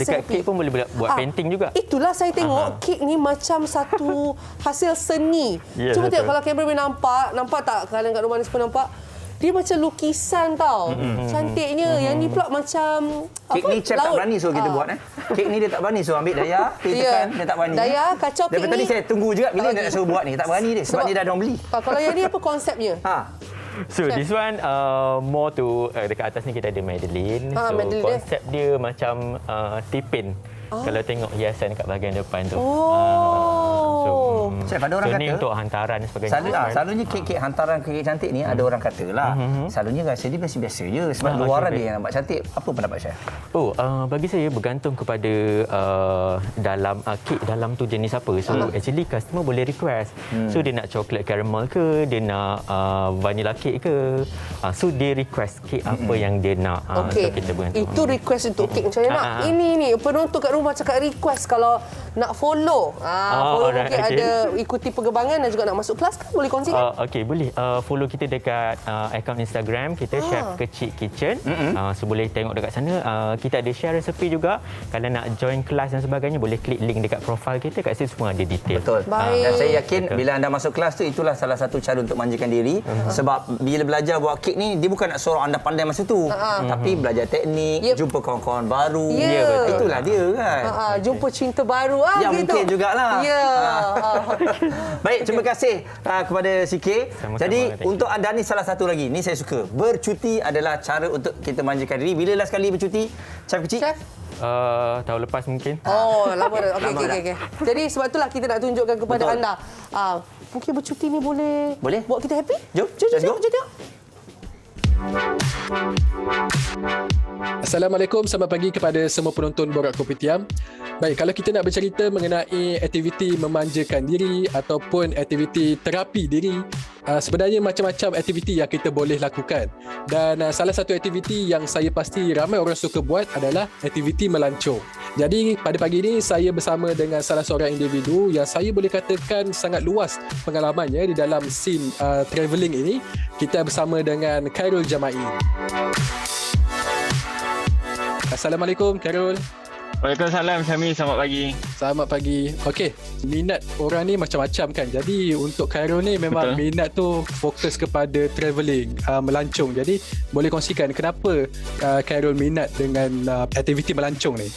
Speaker 9: Dekat kek pun boleh buat painting juga.
Speaker 3: Itulah saya tengok kek ni macam satu hasil seni. Cuba tengok kalau kameraman nampak tak kalian kat rumah ni semua nampak? Dia macam lukisan tau. Cantiknya. Yang ni pula macam
Speaker 2: kek ni chef tak berani suruh kita buat. Kek ni dia tak berani suruh ambil daya, tekan, dia tak berani.
Speaker 3: Daya kacau kek ni.
Speaker 2: Daripada tadi saya tunggu juga bila dia nak suruh buat ni. Tak berani dia sebab dia dah ada orang beli.
Speaker 3: Kalau yang ni apa konsepnya?
Speaker 9: So this one more to dekat atas ni kita ada Madeline. So
Speaker 3: Madeline
Speaker 9: konsep dia macam tipin. Kalau tengok hiasan kat bahagian depan tu.
Speaker 2: Chef, ada orang kata
Speaker 9: ni untuk hantaran dan sebagainya.
Speaker 2: Selalunya kek-kek hantaran, kek cantik ni ada orang kata lah. Selalunya rasa dia biasa-biasa je sebab luaran dia yang nampak cantik. Apa pendapat chef?
Speaker 9: Bagi saya bergantung kepada dalam kek dalam tu jenis apa. So actually customer boleh request. So dia nak coklat caramel ke, dia nak vanilla cake ke. So dia request kek apa yang dia nak.
Speaker 3: Okey.
Speaker 9: So kita bergantung.
Speaker 3: Itu request untuk kek macam mana? Ini penonton kat rumah cakap request kalau nak follow. Follow mungkin ada ikuti perkembangan dan juga nak masuk kelas kan? Boleh kongsikan?
Speaker 9: Okey, boleh. Follow kita dekat akaun Instagram kita, Chef Kecil Kitchen. So boleh tengok dekat sana. Kita ada share resepi juga. Kalau nak join kelas dan sebagainya, boleh klik link dekat profil kita. Kat situ semua ada detail.
Speaker 2: Betul.
Speaker 3: Baik.
Speaker 2: Dan saya yakin bila anda masuk kelas tu, itulah salah satu cara untuk manjakan diri. Sebab bila belajar buat kek ni, dia bukan nak suruh anda pandai masa tu. Tapi belajar teknik, jumpa kawan-kawan baru. Itulah dia kan.
Speaker 3: Jumpa cinta baru.
Speaker 2: Ya,
Speaker 3: gitu.
Speaker 2: mungkin jugalah.
Speaker 3: Ya.
Speaker 2: Baik, terima kasih kepada CK.
Speaker 9: Sama-sama,
Speaker 2: Jadi
Speaker 9: thank you.
Speaker 2: untuk anda ni salah satu lagi. Ni saya suka. Bercuti adalah cara untuk kita manjakan diri. Bila last kali bercuti? Chef Kecil?
Speaker 3: Chef?
Speaker 9: Tahun lepas mungkin.
Speaker 3: Oh, lama dah.
Speaker 2: Lama dah.
Speaker 3: Okey. Jadi sebab itulah kita nak tunjukkan kepada
Speaker 2: Betul.
Speaker 3: anda. Mungkin bercuti ni boleh buat kita happy?
Speaker 2: Jom, let's go.
Speaker 3: Jom.
Speaker 10: Assalamualaikum, selamat pagi kepada semua penonton Borak Kopitiam. Baik, kalau kita nak bercerita mengenai aktiviti memanjakan diri ataupun aktiviti terapi diri, sebenarnya macam-macam aktiviti yang kita boleh lakukan. Dan salah satu aktiviti yang saya pasti ramai orang suka buat adalah aktiviti melancong. Jadi pada pagi ini saya bersama dengan salah seorang individu yang saya boleh katakan sangat luas pengalamannya di dalam scene travelling ini. Kita bersama dengan Khairul Jamai. Assalamualaikum Khairul.
Speaker 11: Waalaikumsalam Syami, selamat pagi.
Speaker 10: Selamat pagi. Okey, minat orang ni macam-macam kan. Jadi untuk Khairul ni memang minat tu fokus kepada travelling, melancong. Jadi boleh kongsikan kenapa Khairul minat dengan aktiviti melancong ni?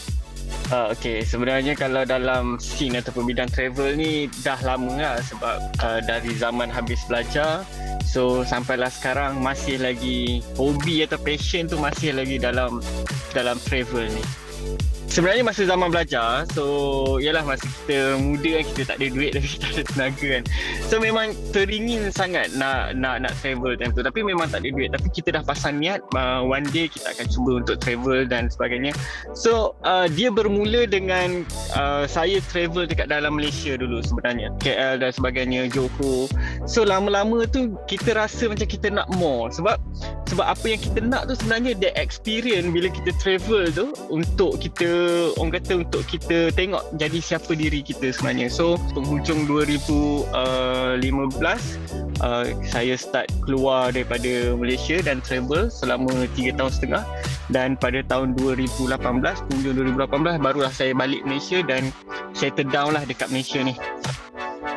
Speaker 11: Okey, sebenarnya kalau dalam scene ataupun bidang travel ni dah lama lah sebab dari zaman habis belajar, so sampailah sekarang masih lagi hobi atau passion tu masih lagi dalam travel ni. Sebenarnya masa zaman belajar, so yalah masa kita muda kan, kita tak ada duit tapi kita ada tenaga kan. So memang teringin sangat nak travel time tu, tapi memang tak ada duit. Tapi kita dah pasang niat one day kita akan cuba untuk travel dan sebagainya. So dia bermula dengan saya travel dekat dalam Malaysia dulu sebenarnya, KL dan sebagainya, Johor. So lama-lama tu kita rasa macam kita nak more sebab apa yang kita nak tu sebenarnya the experience bila kita travel tu untuk kita, orang kata untuk kita tengok jadi siapa diri kita sebenarnya. So penghujung 2015 saya start keluar daripada Malaysia dan travel selama 3 tahun setengah, dan pada tahun 2018, penghujung 2018 barulah saya balik Malaysia dan settle down lah dekat Malaysia ni.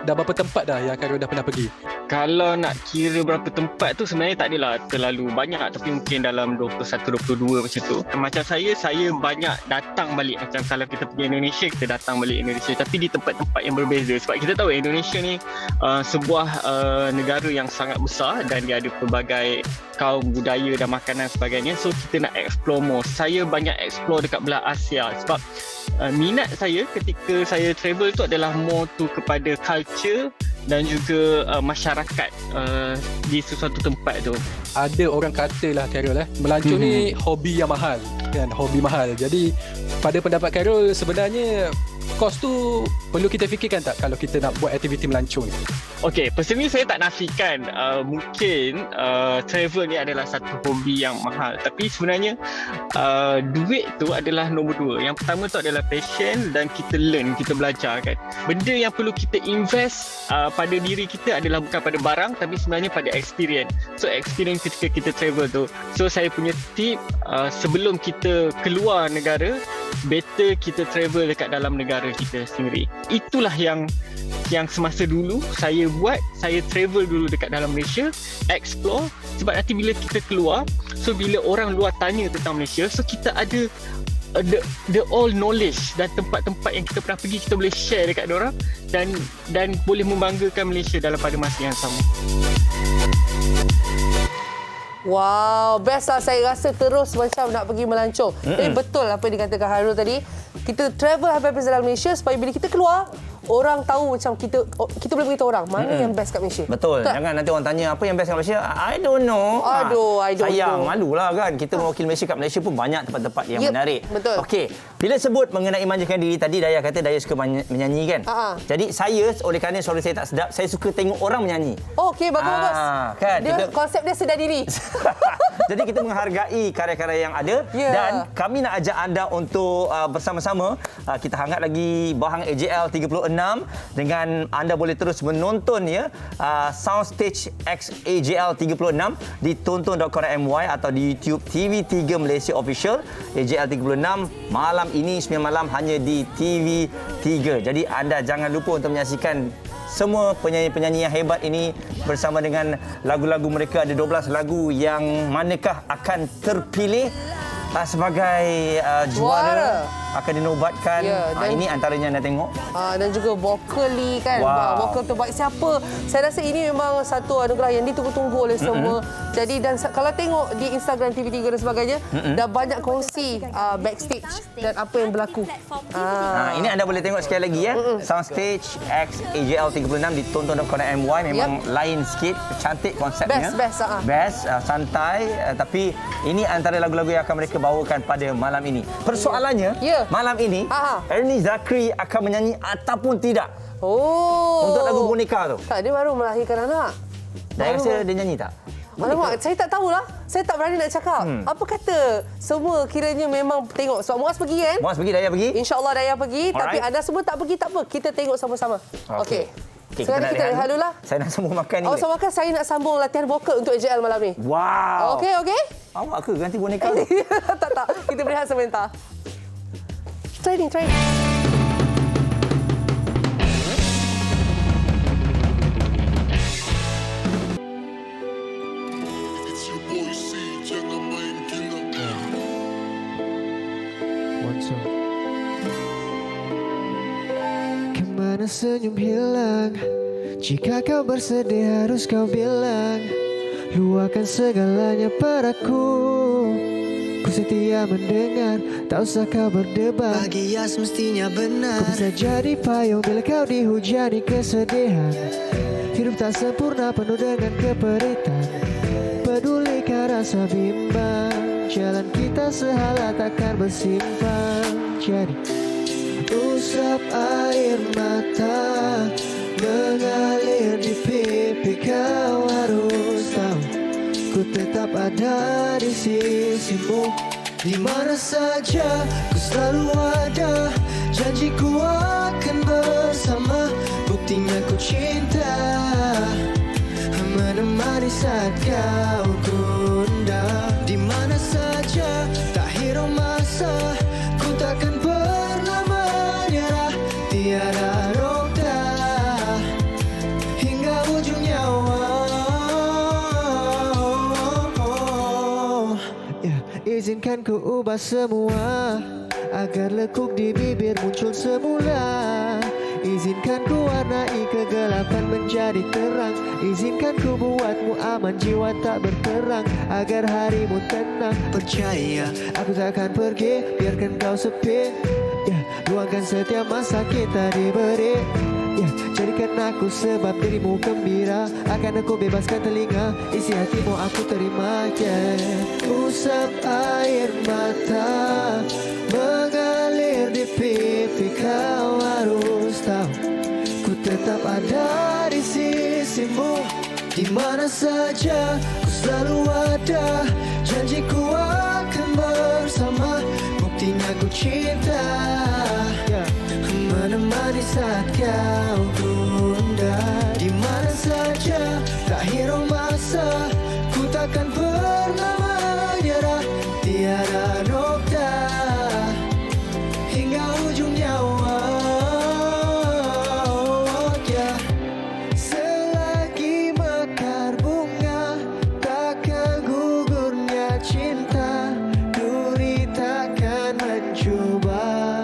Speaker 10: Dah berapa tempat dah yang Khairul dah pernah pergi?
Speaker 11: Kalau nak kira berapa tempat tu sebenarnya tak adalah terlalu banyak, tapi mungkin dalam 21-22 macam tu. Macam saya banyak datang balik. Macam kalau kita pergi Indonesia, kita datang balik Indonesia, tapi di tempat-tempat yang berbeza. Sebab kita tahu Indonesia ni sebuah negara yang sangat besar dan dia ada pelbagai kaum, budaya dan makanan sebagainya. So kita nak explore more. Saya banyak explore dekat belah Asia sebab minat saya ketika saya travel tu adalah more tu kepada culture dan juga masyarakat di sesuatu tempat tu.
Speaker 10: Ada orang katalah Khairul melancong ni hobi yang mahal kan, hobi mahal. Jadi pada pendapat Khairul sebenarnya kos tu perlu kita fikirkan tak kalau kita nak buat aktiviti melancong ni?
Speaker 11: Okey, personally saya tak nafikan mungkin travel ni adalah satu hobi yang mahal, tapi sebenarnya duit tu adalah nombor 2. Yang pertama tu adalah passion dan kita learn, kita belajar kan. Benda yang perlu kita invest pada diri kita adalah bukan pada barang tapi sebenarnya pada experience. So experience ketika kita travel tu. So saya punya tip, sebelum kita keluar negara, better kita travel dekat dalam negara kita sendiri. Itulah yang semasa dulu saya buat. Saya travel dulu dekat dalam Malaysia, explore, sebab nanti bila kita keluar, so bila orang luar tanya tentang Malaysia, so kita ada the all knowledge dan tempat-tempat yang kita pernah pergi kita boleh share dekat diorang dan boleh membanggakan Malaysia dalam pada masa yang sama.
Speaker 3: Wow, best lah. Saya rasa terus macam nak pergi melancong. Betul apa yang dikatakan Khairul tadi. Kita travel habis-habis dalam Malaysia supaya bila kita keluar, orang tahu macam kita boleh beritahu orang mana yang best kat Malaysia.
Speaker 2: Betul.
Speaker 3: Tak?
Speaker 2: Jangan nanti orang tanya apa yang best kat Malaysia. I don't know.
Speaker 3: Aduh, I don't
Speaker 2: sayang,
Speaker 3: know.
Speaker 2: malulah kan. Kita mewakili Malaysia, kat Malaysia pun banyak tempat-tempat yang menarik.
Speaker 3: Betul.
Speaker 2: Okey, bila sebut mengenai manjakan diri tadi, Dayah kata Dayah suka menyanyi kan? Jadi saya, oleh kerana suara saya tak sedap, saya suka tengok orang menyanyi.
Speaker 3: Okey, bagus.
Speaker 2: Kan?
Speaker 3: Dia konsep dia sedar diri.
Speaker 2: Jadi kita menghargai karya-karya yang ada dan kami nak ajak anda untuk bersama-sama kita hangat lagi bahang AJL 36 dengan anda boleh terus menonton ya Soundstage X AJL 36 di tonton.com.my atau di YouTube TV3 Malaysia Official AJL 36 malam ini 9 malam hanya di TV3. Jadi anda jangan lupa untuk menyaksikan semua penyanyi-penyanyi yang hebat ini bersama dengan lagu-lagu mereka. Ada 12 lagu yang manakah akan terpilih sebagai juara akan dinobatkan. Ini antaranya anda tengok.
Speaker 3: Dan juga vocally kan. Vokal terbaik siapa. Saya rasa ini memang satu anugerah yang ditunggu-tunggu oleh semua. Jadi dan kalau tengok di Instagram TV3 dan sebagainya, dah banyak kongsi backstage dan apa yang berlaku.
Speaker 2: Ini anda boleh tengok sekali lagi ya. Soundstage X AJL 36 di tonton.com.my memang lain sikit, cantik konsepnya. Best, santai tapi ini antara lagu-lagu yang akan mereka bawakan pada malam ini. Persoalannya, malam ini Ernie Zakri akan menyanyi ataupun tidak? Untuk lagu boneka tu.
Speaker 3: Tak, dia baru melahirkan anak.
Speaker 2: Dah rasa dia nyanyi tak?
Speaker 3: Alamak, saya tak tahulah. Saya tak berani nak cakap. Apa kata semua kiranya memang tengok. Sebab Muaz pergi kan?
Speaker 2: Muaz pergi, Daya pergi.
Speaker 3: InsyaAllah Daya pergi. Tapi anda semua tak pergi, tak apa. Kita tengok sama-sama. Okey. Sekarang kita rehat dulu lah.
Speaker 2: Saya nak sambung makan ni.
Speaker 3: Sambung makan, saya nak sambung latihan vokal untuk AJL malam ni.
Speaker 2: Wow.
Speaker 3: Okey.
Speaker 2: Awak ke ganti boneka?
Speaker 3: tak. Kita berehat sebentar. Training.
Speaker 12: Kemana senyum hilang? Jika kau bersedih harus kau bilang. Luahkan segalanya padaku. Ku setia mendengar, tak usah kau berdebat. Bahagia semestinya benar. Ku bisa jadi payung bila kau dihujani kesedihan. Hidup tak sempurna, penuh dengan keperitan. Pedulikah rasa bimbang? Jalan kita sehala takkan bersimpang. Jadi usap air mata mengalir di pipi, kau harus tahu ku tetap ada di sisimu. Di mana saja ku selalu ada, janjiku akan bersama. Buktinya ku cinta, menemani saat kau gundah. Di mana saja tak hirau masa, ku takkan pernah menyerah. Tiada roda hingga ujung nyawa. Izinkan ku ubah semua agar lekuk di bibir muncul semula. Izinkan ku warnai kegelapan menjadi terang. Izinkan ku buatmu aman, jiwa tak berperang, agar harimu tenang. Percaya aku takkan pergi, biarkan kau sepi. Luangkan setiap masa kita diberi. Jadikan aku sebab dirimu gembira. Akan aku bebaskan telinga, isi hatimu aku terima. Usap air mata mengalir di pipi, kau harus tahu ku tetap ada di sisimu. Di mana saja ku selalu ada, janjiku akan bersama. Buktinya ku cinta, menemani saat kau gundah. Di mana saja tak hirau masa, ku takkan pernah menyerah. Tiada nokta hingga ujung nyawa. Selagi mekar bunga, takkan gugurnya cinta. Duri takkan mencuba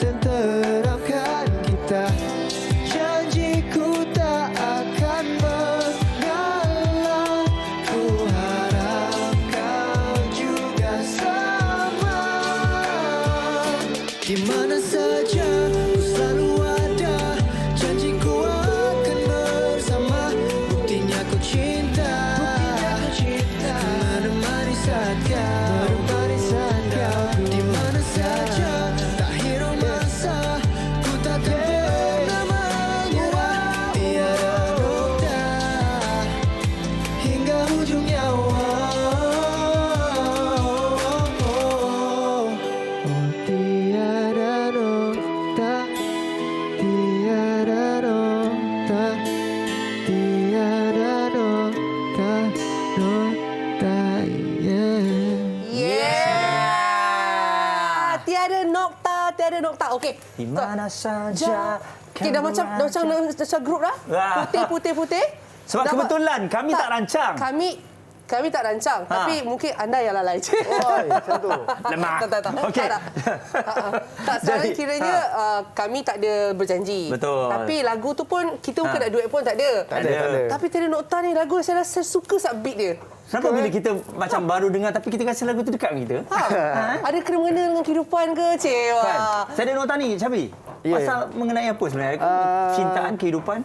Speaker 12: tenteramkan kita. Janji
Speaker 3: tiada nokta. Okey.
Speaker 2: Di mana saja.
Speaker 3: Okey, dah macam grup dah. Putih.
Speaker 2: Sebab kebetulan kami tak rancang.
Speaker 3: Kami tak rancang, tapi mungkin anda yang lalai je.
Speaker 12: Macam tu.
Speaker 2: Lemah.
Speaker 3: Tak.
Speaker 2: Okey.
Speaker 3: Tak, sekarang kiranya kami tak ada berjanji.
Speaker 2: Betul.
Speaker 3: Tapi lagu tu pun, kita bukan nak duet pun tak ada.
Speaker 2: Tak ada.
Speaker 3: Tapi tiada nokta ni, lagu saya rasa suka sat beat dia.
Speaker 2: Kenapa bila kita macam baru dengar tapi kita rasa lagu tu dekat dengan kita?
Speaker 3: Ada kena-mengena dengan kehidupan ke, Cik?
Speaker 2: Kan? Saya ada nota ni, Syabi. Pasal mengenai apa sebenarnya? Cintaan, kehidupan?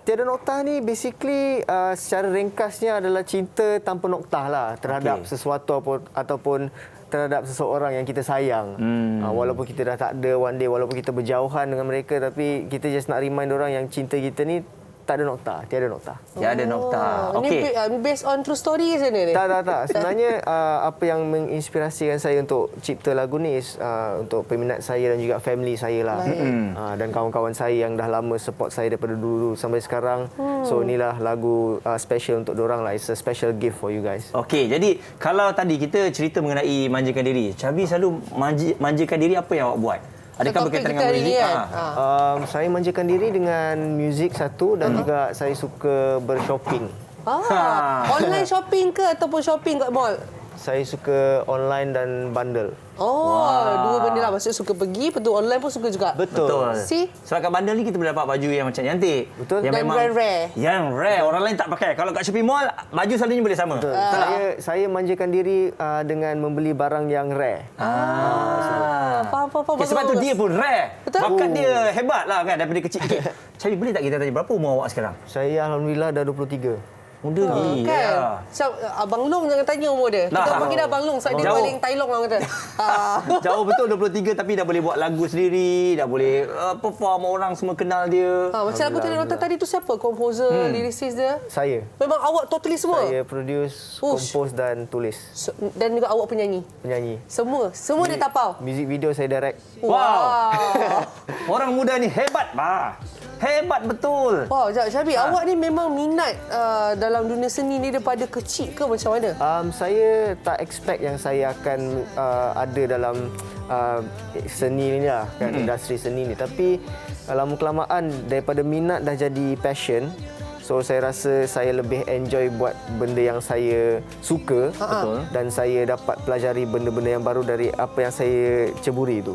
Speaker 12: Tiada nokta ni basically secara ringkasnya adalah cinta tanpa nokta lah terhadap sesuatu ataupun terhadap seseorang yang kita sayang. Walaupun kita dah tak ada one day, walaupun kita berjauhan dengan mereka, tapi kita just nak remind orang yang cinta kita ni tak ada nokta, tiada nokta.
Speaker 2: Tiada nokta. Okey.
Speaker 3: Ini based on true story ke sana ni?
Speaker 12: Tak. Sebenarnya apa yang menginspirasikan saya untuk cipta lagu ni untuk peminat saya dan juga family saya lah. Dan kawan-kawan saya yang dah lama support saya daripada dulu sampai sekarang. So inilah lagu special untuk diorang lah. It's a special gift for you guys.
Speaker 2: Okey, jadi kalau tadi kita cerita mengenai manjakan diri, Syabi selalu manjakan diri, apa yang awak buat? Adakah berkaitan dengan muzik?
Speaker 12: Saya manjakan diri dengan muzik satu dan juga saya suka bershopping.
Speaker 3: Online shopping ke ataupun shopping kat mall?
Speaker 12: Saya suka online dan bundle.
Speaker 3: Dua benda lah. Maksudnya suka pergi, lepas tu online pun suka juga.
Speaker 12: Betul.
Speaker 3: See?
Speaker 2: Sebab kat bundle ni kita boleh dapat baju yang macam cantik.
Speaker 12: Betul.
Speaker 2: Yang
Speaker 3: Dan
Speaker 2: memang
Speaker 3: rare.
Speaker 2: Yang rare. Orang lain tak pakai. Kalau kat shopping mall, baju selalunya boleh sama.
Speaker 12: Betul. Saya manjakan diri dengan membeli barang yang rare.
Speaker 3: Faham.
Speaker 2: Okay, sebab tu dia pun rare.
Speaker 3: Betul.
Speaker 2: Bakat dia hebat lah kan daripada kecil. Okay. Syabi, boleh tak kita tanya berapa umur awak sekarang?
Speaker 12: Saya alhamdulillah dah 23.
Speaker 2: Muda ni.
Speaker 3: Kan? Abang Long jangan tanya umur dia. Kita panggil dia Abang Long sebab dia paling Tai Long orang kata.
Speaker 2: Jauh betul 23 tapi dah boleh buat lagu sendiri, dah boleh perform, orang semua kenal dia.
Speaker 3: Macam lagu Tiada Nokta tadi tu siapa komposer, lyricist dia?
Speaker 12: Saya.
Speaker 3: Memang awak totally semua?
Speaker 12: Saya produce, compose dan tulis.
Speaker 3: Dan juga awak penyanyi?
Speaker 12: Penyanyi.
Speaker 3: Semua dia tapau?
Speaker 12: Music video saya direct.
Speaker 2: Wow. Orang muda ni hebat, hebat betul.
Speaker 3: Wow, Syabi, awak ni memang minat dalam dunia seni ni daripada kecil ke macam mana?
Speaker 12: Saya tak expect yang saya akan ada dalam seni ni lah, kan, industri seni ni. Tapi lama-kelamaan daripada minat dah jadi passion. So saya rasa saya lebih enjoy buat benda yang saya suka. Betul. Dan saya dapat pelajari benda-benda yang baru dari apa yang saya ceburi tu.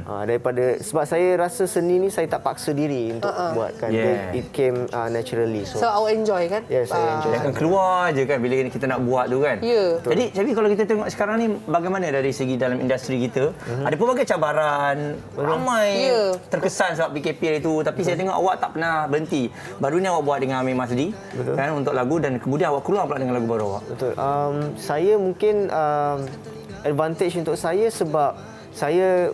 Speaker 12: Daripada sebab saya rasa seni ni saya tak paksa diri untuk buat kan. It came naturally.
Speaker 3: So awak enjoy kan?
Speaker 12: Yes, saya enjoy.
Speaker 2: Dia akan keluar je kan bila kita nak buat tu kan. Jadi Syabi, kalau kita tengok sekarang ni bagaimana dari segi dalam industri kita, ada pelbagai cabaran, ramai terkesan sebab PKP itu, tapi saya tengok awak tak pernah berhenti. Baru ni awak buat dengan Amir Masdi kan untuk lagu, dan kemudian awak keluar pula dengan lagu baru awak.
Speaker 12: Betul. Saya mungkin advantage untuk saya sebab saya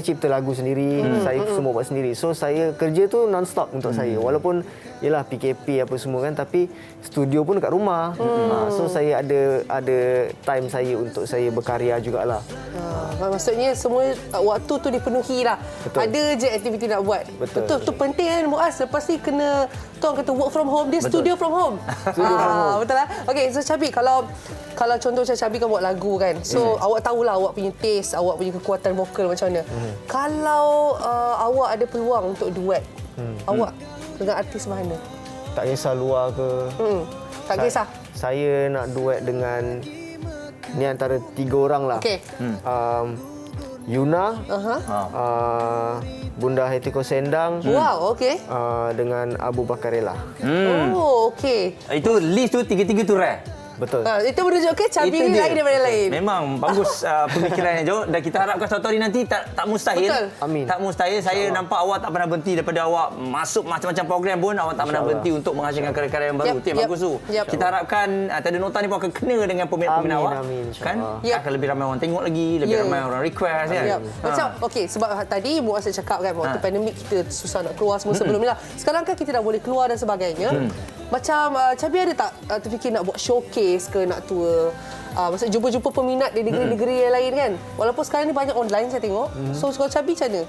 Speaker 12: cipta lagu sendiri, saya semua buat sendiri. So saya kerja tu non-stop untuk saya. Walaupun yalah PKP apa semua kan, tapi studio pun dekat rumah. So saya ada time saya untuk saya berkarya jugalah.
Speaker 3: Maksudnya semua waktu tu dipenuhi lah.
Speaker 12: Betul.
Speaker 3: Ada je aktiviti nak buat.
Speaker 12: Betul.
Speaker 3: Tu penting kan Muaz. Lepas ni kena tuan kata work from home, dia studio from home. Betul lah. Okey, so Syabi, kalau contoh macam Syabi kan buat lagu kan. So awak tahulah awak punya taste, awak punya kekuatan vokal macam mana. Kalau awak ada peluang untuk duet, awak dengan artis mana?
Speaker 12: Tak kisah luar ke.
Speaker 3: Tak kisah.
Speaker 12: Saya nak duet dengan ni antara 3 orang lah.
Speaker 3: Okey.
Speaker 12: Yuna, Bunda Hetiko Sendang.
Speaker 3: Wow, okey.
Speaker 12: Dengan Abu Bakarela.
Speaker 3: Oh, okey.
Speaker 2: Itu list tu tiga-tiga tu rare.
Speaker 12: Betul.
Speaker 3: Itu menunjukkan Syabi ni lain daripada lain.
Speaker 2: Memang bagus pemikirannya Jo, dan kita harapkan suatu hari nanti tak mustahil.
Speaker 3: Betul.
Speaker 12: Amin.
Speaker 2: Tak mustahil. Saya nampak awak tak pernah berhenti daripada awak masuk macam-macam program pun awak tak pernah berhenti untuk menghasilkan karya-karya yang baru. Itu yang bagus tu. Kita harapkan Tiada Nokta ni pun akan kena dengan peminat-peminat awak.
Speaker 12: Amin,
Speaker 2: kan? Akan lebih ramai orang tengok lagi, lebih ramai orang request kan.
Speaker 3: Macam okey, sebab tadi Muaz cakap kan waktu pandemik kita susah nak keluar semua sebelum ni lah. Sekarang kan kita dah boleh keluar dan sebagainya. Macam Syabi ada tak terfikir nak buat showcase ke, nak tour? Maksudnya jumpa-jumpa peminat di negeri-negeri yang lain kan? Walaupun sekarang ni banyak online saya tengok. So kalau Syabi macam mana?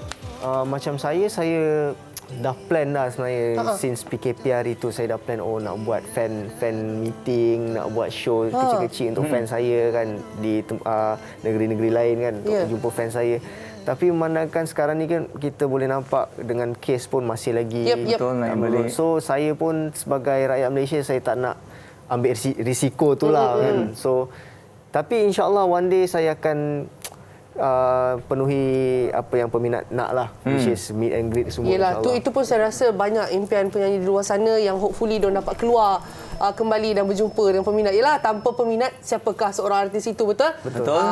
Speaker 12: Macam saya dah plan dah sebenarnya since PKP hari tu. Saya dah plan nak buat fan meeting, nak buat show kecil-kecil untuk fan saya kan di negeri-negeri lain kan, untuk jumpa fan saya. Tapi memandangkan sekarang ni kan kita boleh nampak dengan kes pun masih lagi
Speaker 2: Betul, naik balik.
Speaker 12: So saya pun sebagai rakyat Malaysia saya tak nak ambil risiko tu lah kan. So tapi insya-Allah one day saya akan penuhi apa yang peminat nak lah, which is meet and greet semua.
Speaker 3: Yelah, itu pun saya rasa banyak impian penyanyi di luar sana yang hopefully diorang dapat keluar kembali dan berjumpa dengan peminat. Yelah, tanpa peminat siapakah seorang artis itu, betul?
Speaker 2: Betul.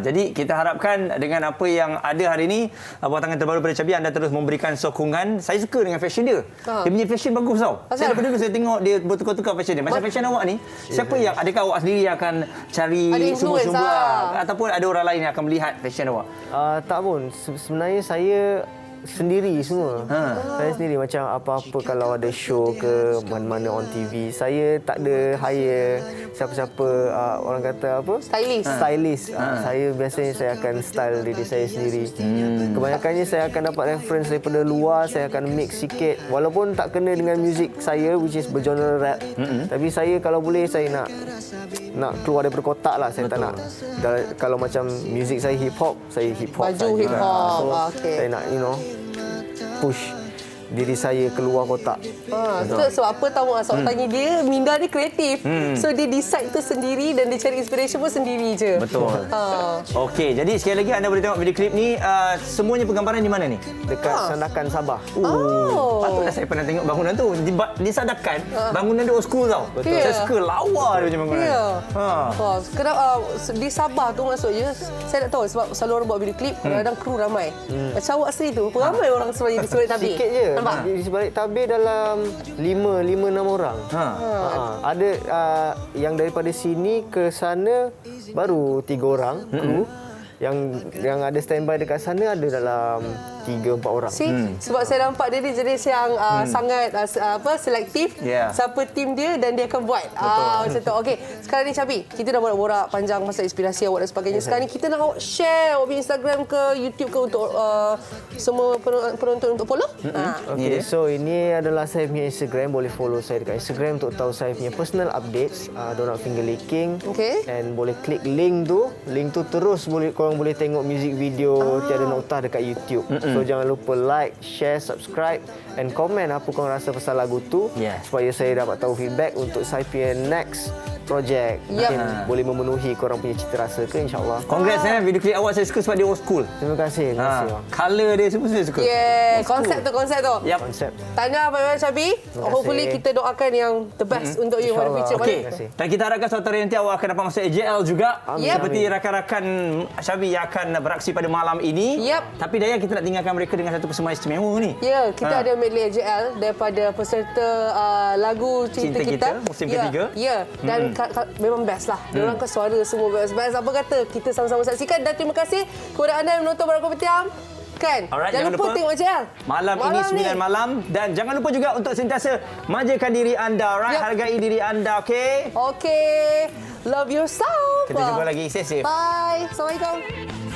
Speaker 2: Jadi kita harapkan dengan apa yang ada hari ini, buah tangan terbaru pada Cabi, anda terus memberikan sokongan. Saya suka dengan fashion dia. Dia punya fashion bagus tau. Saya daripada dulu saya tengok dia bertukar-tukar fashion dia. Macam fashion awak ni, siapa yang, adakah awak sendiri yang akan cari sumber-sumber ataupun ada orang lain yang akan melihat fashion awak?
Speaker 12: Tak pun. Sebenarnya saya sendiri semua. Saya sendiri, macam apa-apa kalau ada show ke mana-mana on TV, saya tak ada hire siapa-siapa, orang kata apa? Stylist. Saya biasanya saya akan style diri saya sendiri. Kebanyakannya saya akan dapat reference daripada luar, saya akan mix sikit walaupun tak kena dengan muzik saya which is bergenre rap. Tapi saya kalau boleh saya nak keluar daripada kotak lah. Saya tak nak, kalau macam muzik saya hip hop, saya hip hop.
Speaker 3: Baju hip hop.
Speaker 12: So, saya nak push diri saya keluar kotak.
Speaker 3: Sebab apa tahu sebab tanya dia, Minda ni kreatif. So dia decide tu sendiri dan dia cari inspiration pun sendiri je.
Speaker 2: Betul. Okey, jadi sekali lagi anda boleh tengok video klip ni, semuanya penggambaran di mana ni?
Speaker 12: Dekat Sandakan Sabah.
Speaker 2: Patutlah saya pernah tengok bangunan tu. Di Sandakan, bangunan dia old school tau.
Speaker 3: Betul.
Speaker 2: Saya suka lawa dia macam bangunan.
Speaker 3: Kenapa di Sabah tu maksudnya saya tak tahu sebab selalu orang buat video klip kadang-kadang kru ramai. Macam awak sendiri tu, ramai orang sebenarnya di sebalik tabir.
Speaker 12: Sikit je.
Speaker 3: Nampak?
Speaker 12: Di sebalik tabir dalam 5-6 orang. Ada yang daripada sini ke sana baru 3 orang kru. Yang ada standby dekat sana ada dalam 3-4 orang.
Speaker 3: Sebab saya nampak dia ni jenis yang sangat selektif. Siapa tim dia dan dia akan buat. Macam tu. Okey, sekarang ni Cabi, kita dah borak-borak panjang pasal inspirasi awak dan sebagainya. Sekarang ni kita nak awak share awak punya Instagram ke YouTube ke untuk semua penonton untuk follow.
Speaker 12: Okay, so ini adalah saya punya Instagram. Boleh follow saya dekat Instagram untuk tahu saya punya personal updates. Don't nak finger licking. And boleh klik link tu. Link tu terus korang boleh tengok music video Tiada Noktah dekat YouTube. So jangan lupa like, share, subscribe and komen apa korang rasa pasal lagu tu, supaya saya dapat tahu feedback untuk saya punya next project. Mungkin boleh memenuhi korang punya cita rasa ke, insyaAllah.
Speaker 2: Congrats video klip awak, saya suka sebab dia old school.
Speaker 12: Terima kasih.
Speaker 2: Color dia semua saya suka.
Speaker 3: Konsep tu.
Speaker 12: Konsep.
Speaker 3: Tahniah banyak Cabi. Hopefully kita doakan yang the best untuk you for the future.
Speaker 2: Dan kita harapkan suatu hari nanti awak akan dapat masuk AJL juga. Seperti rakan-rakan Cabi yang akan beraksi pada malam ini. Tapi Daya, kita nak tinggalkan mereka dengan satu persembahan istimewa ni.
Speaker 3: Kita ada medley AJL daripada peserta lagu Cinta Kita
Speaker 2: musim ketiga.
Speaker 3: Dan memang best lah. Diorang kan suara semua best. Apa kata, kita sama-sama saksikan. Dan terima kasih kepada anda yang menonton Borak Kopitiam. Jangan lupa tengok AJL
Speaker 2: malam ini 9 malam. Dan jangan lupa juga untuk sentiasa manjakan diri anda, hargai diri anda.
Speaker 3: Okey. Love yourself.
Speaker 2: Kita jumpa lagi. Stay safe.
Speaker 3: Bye. Assalamualaikum.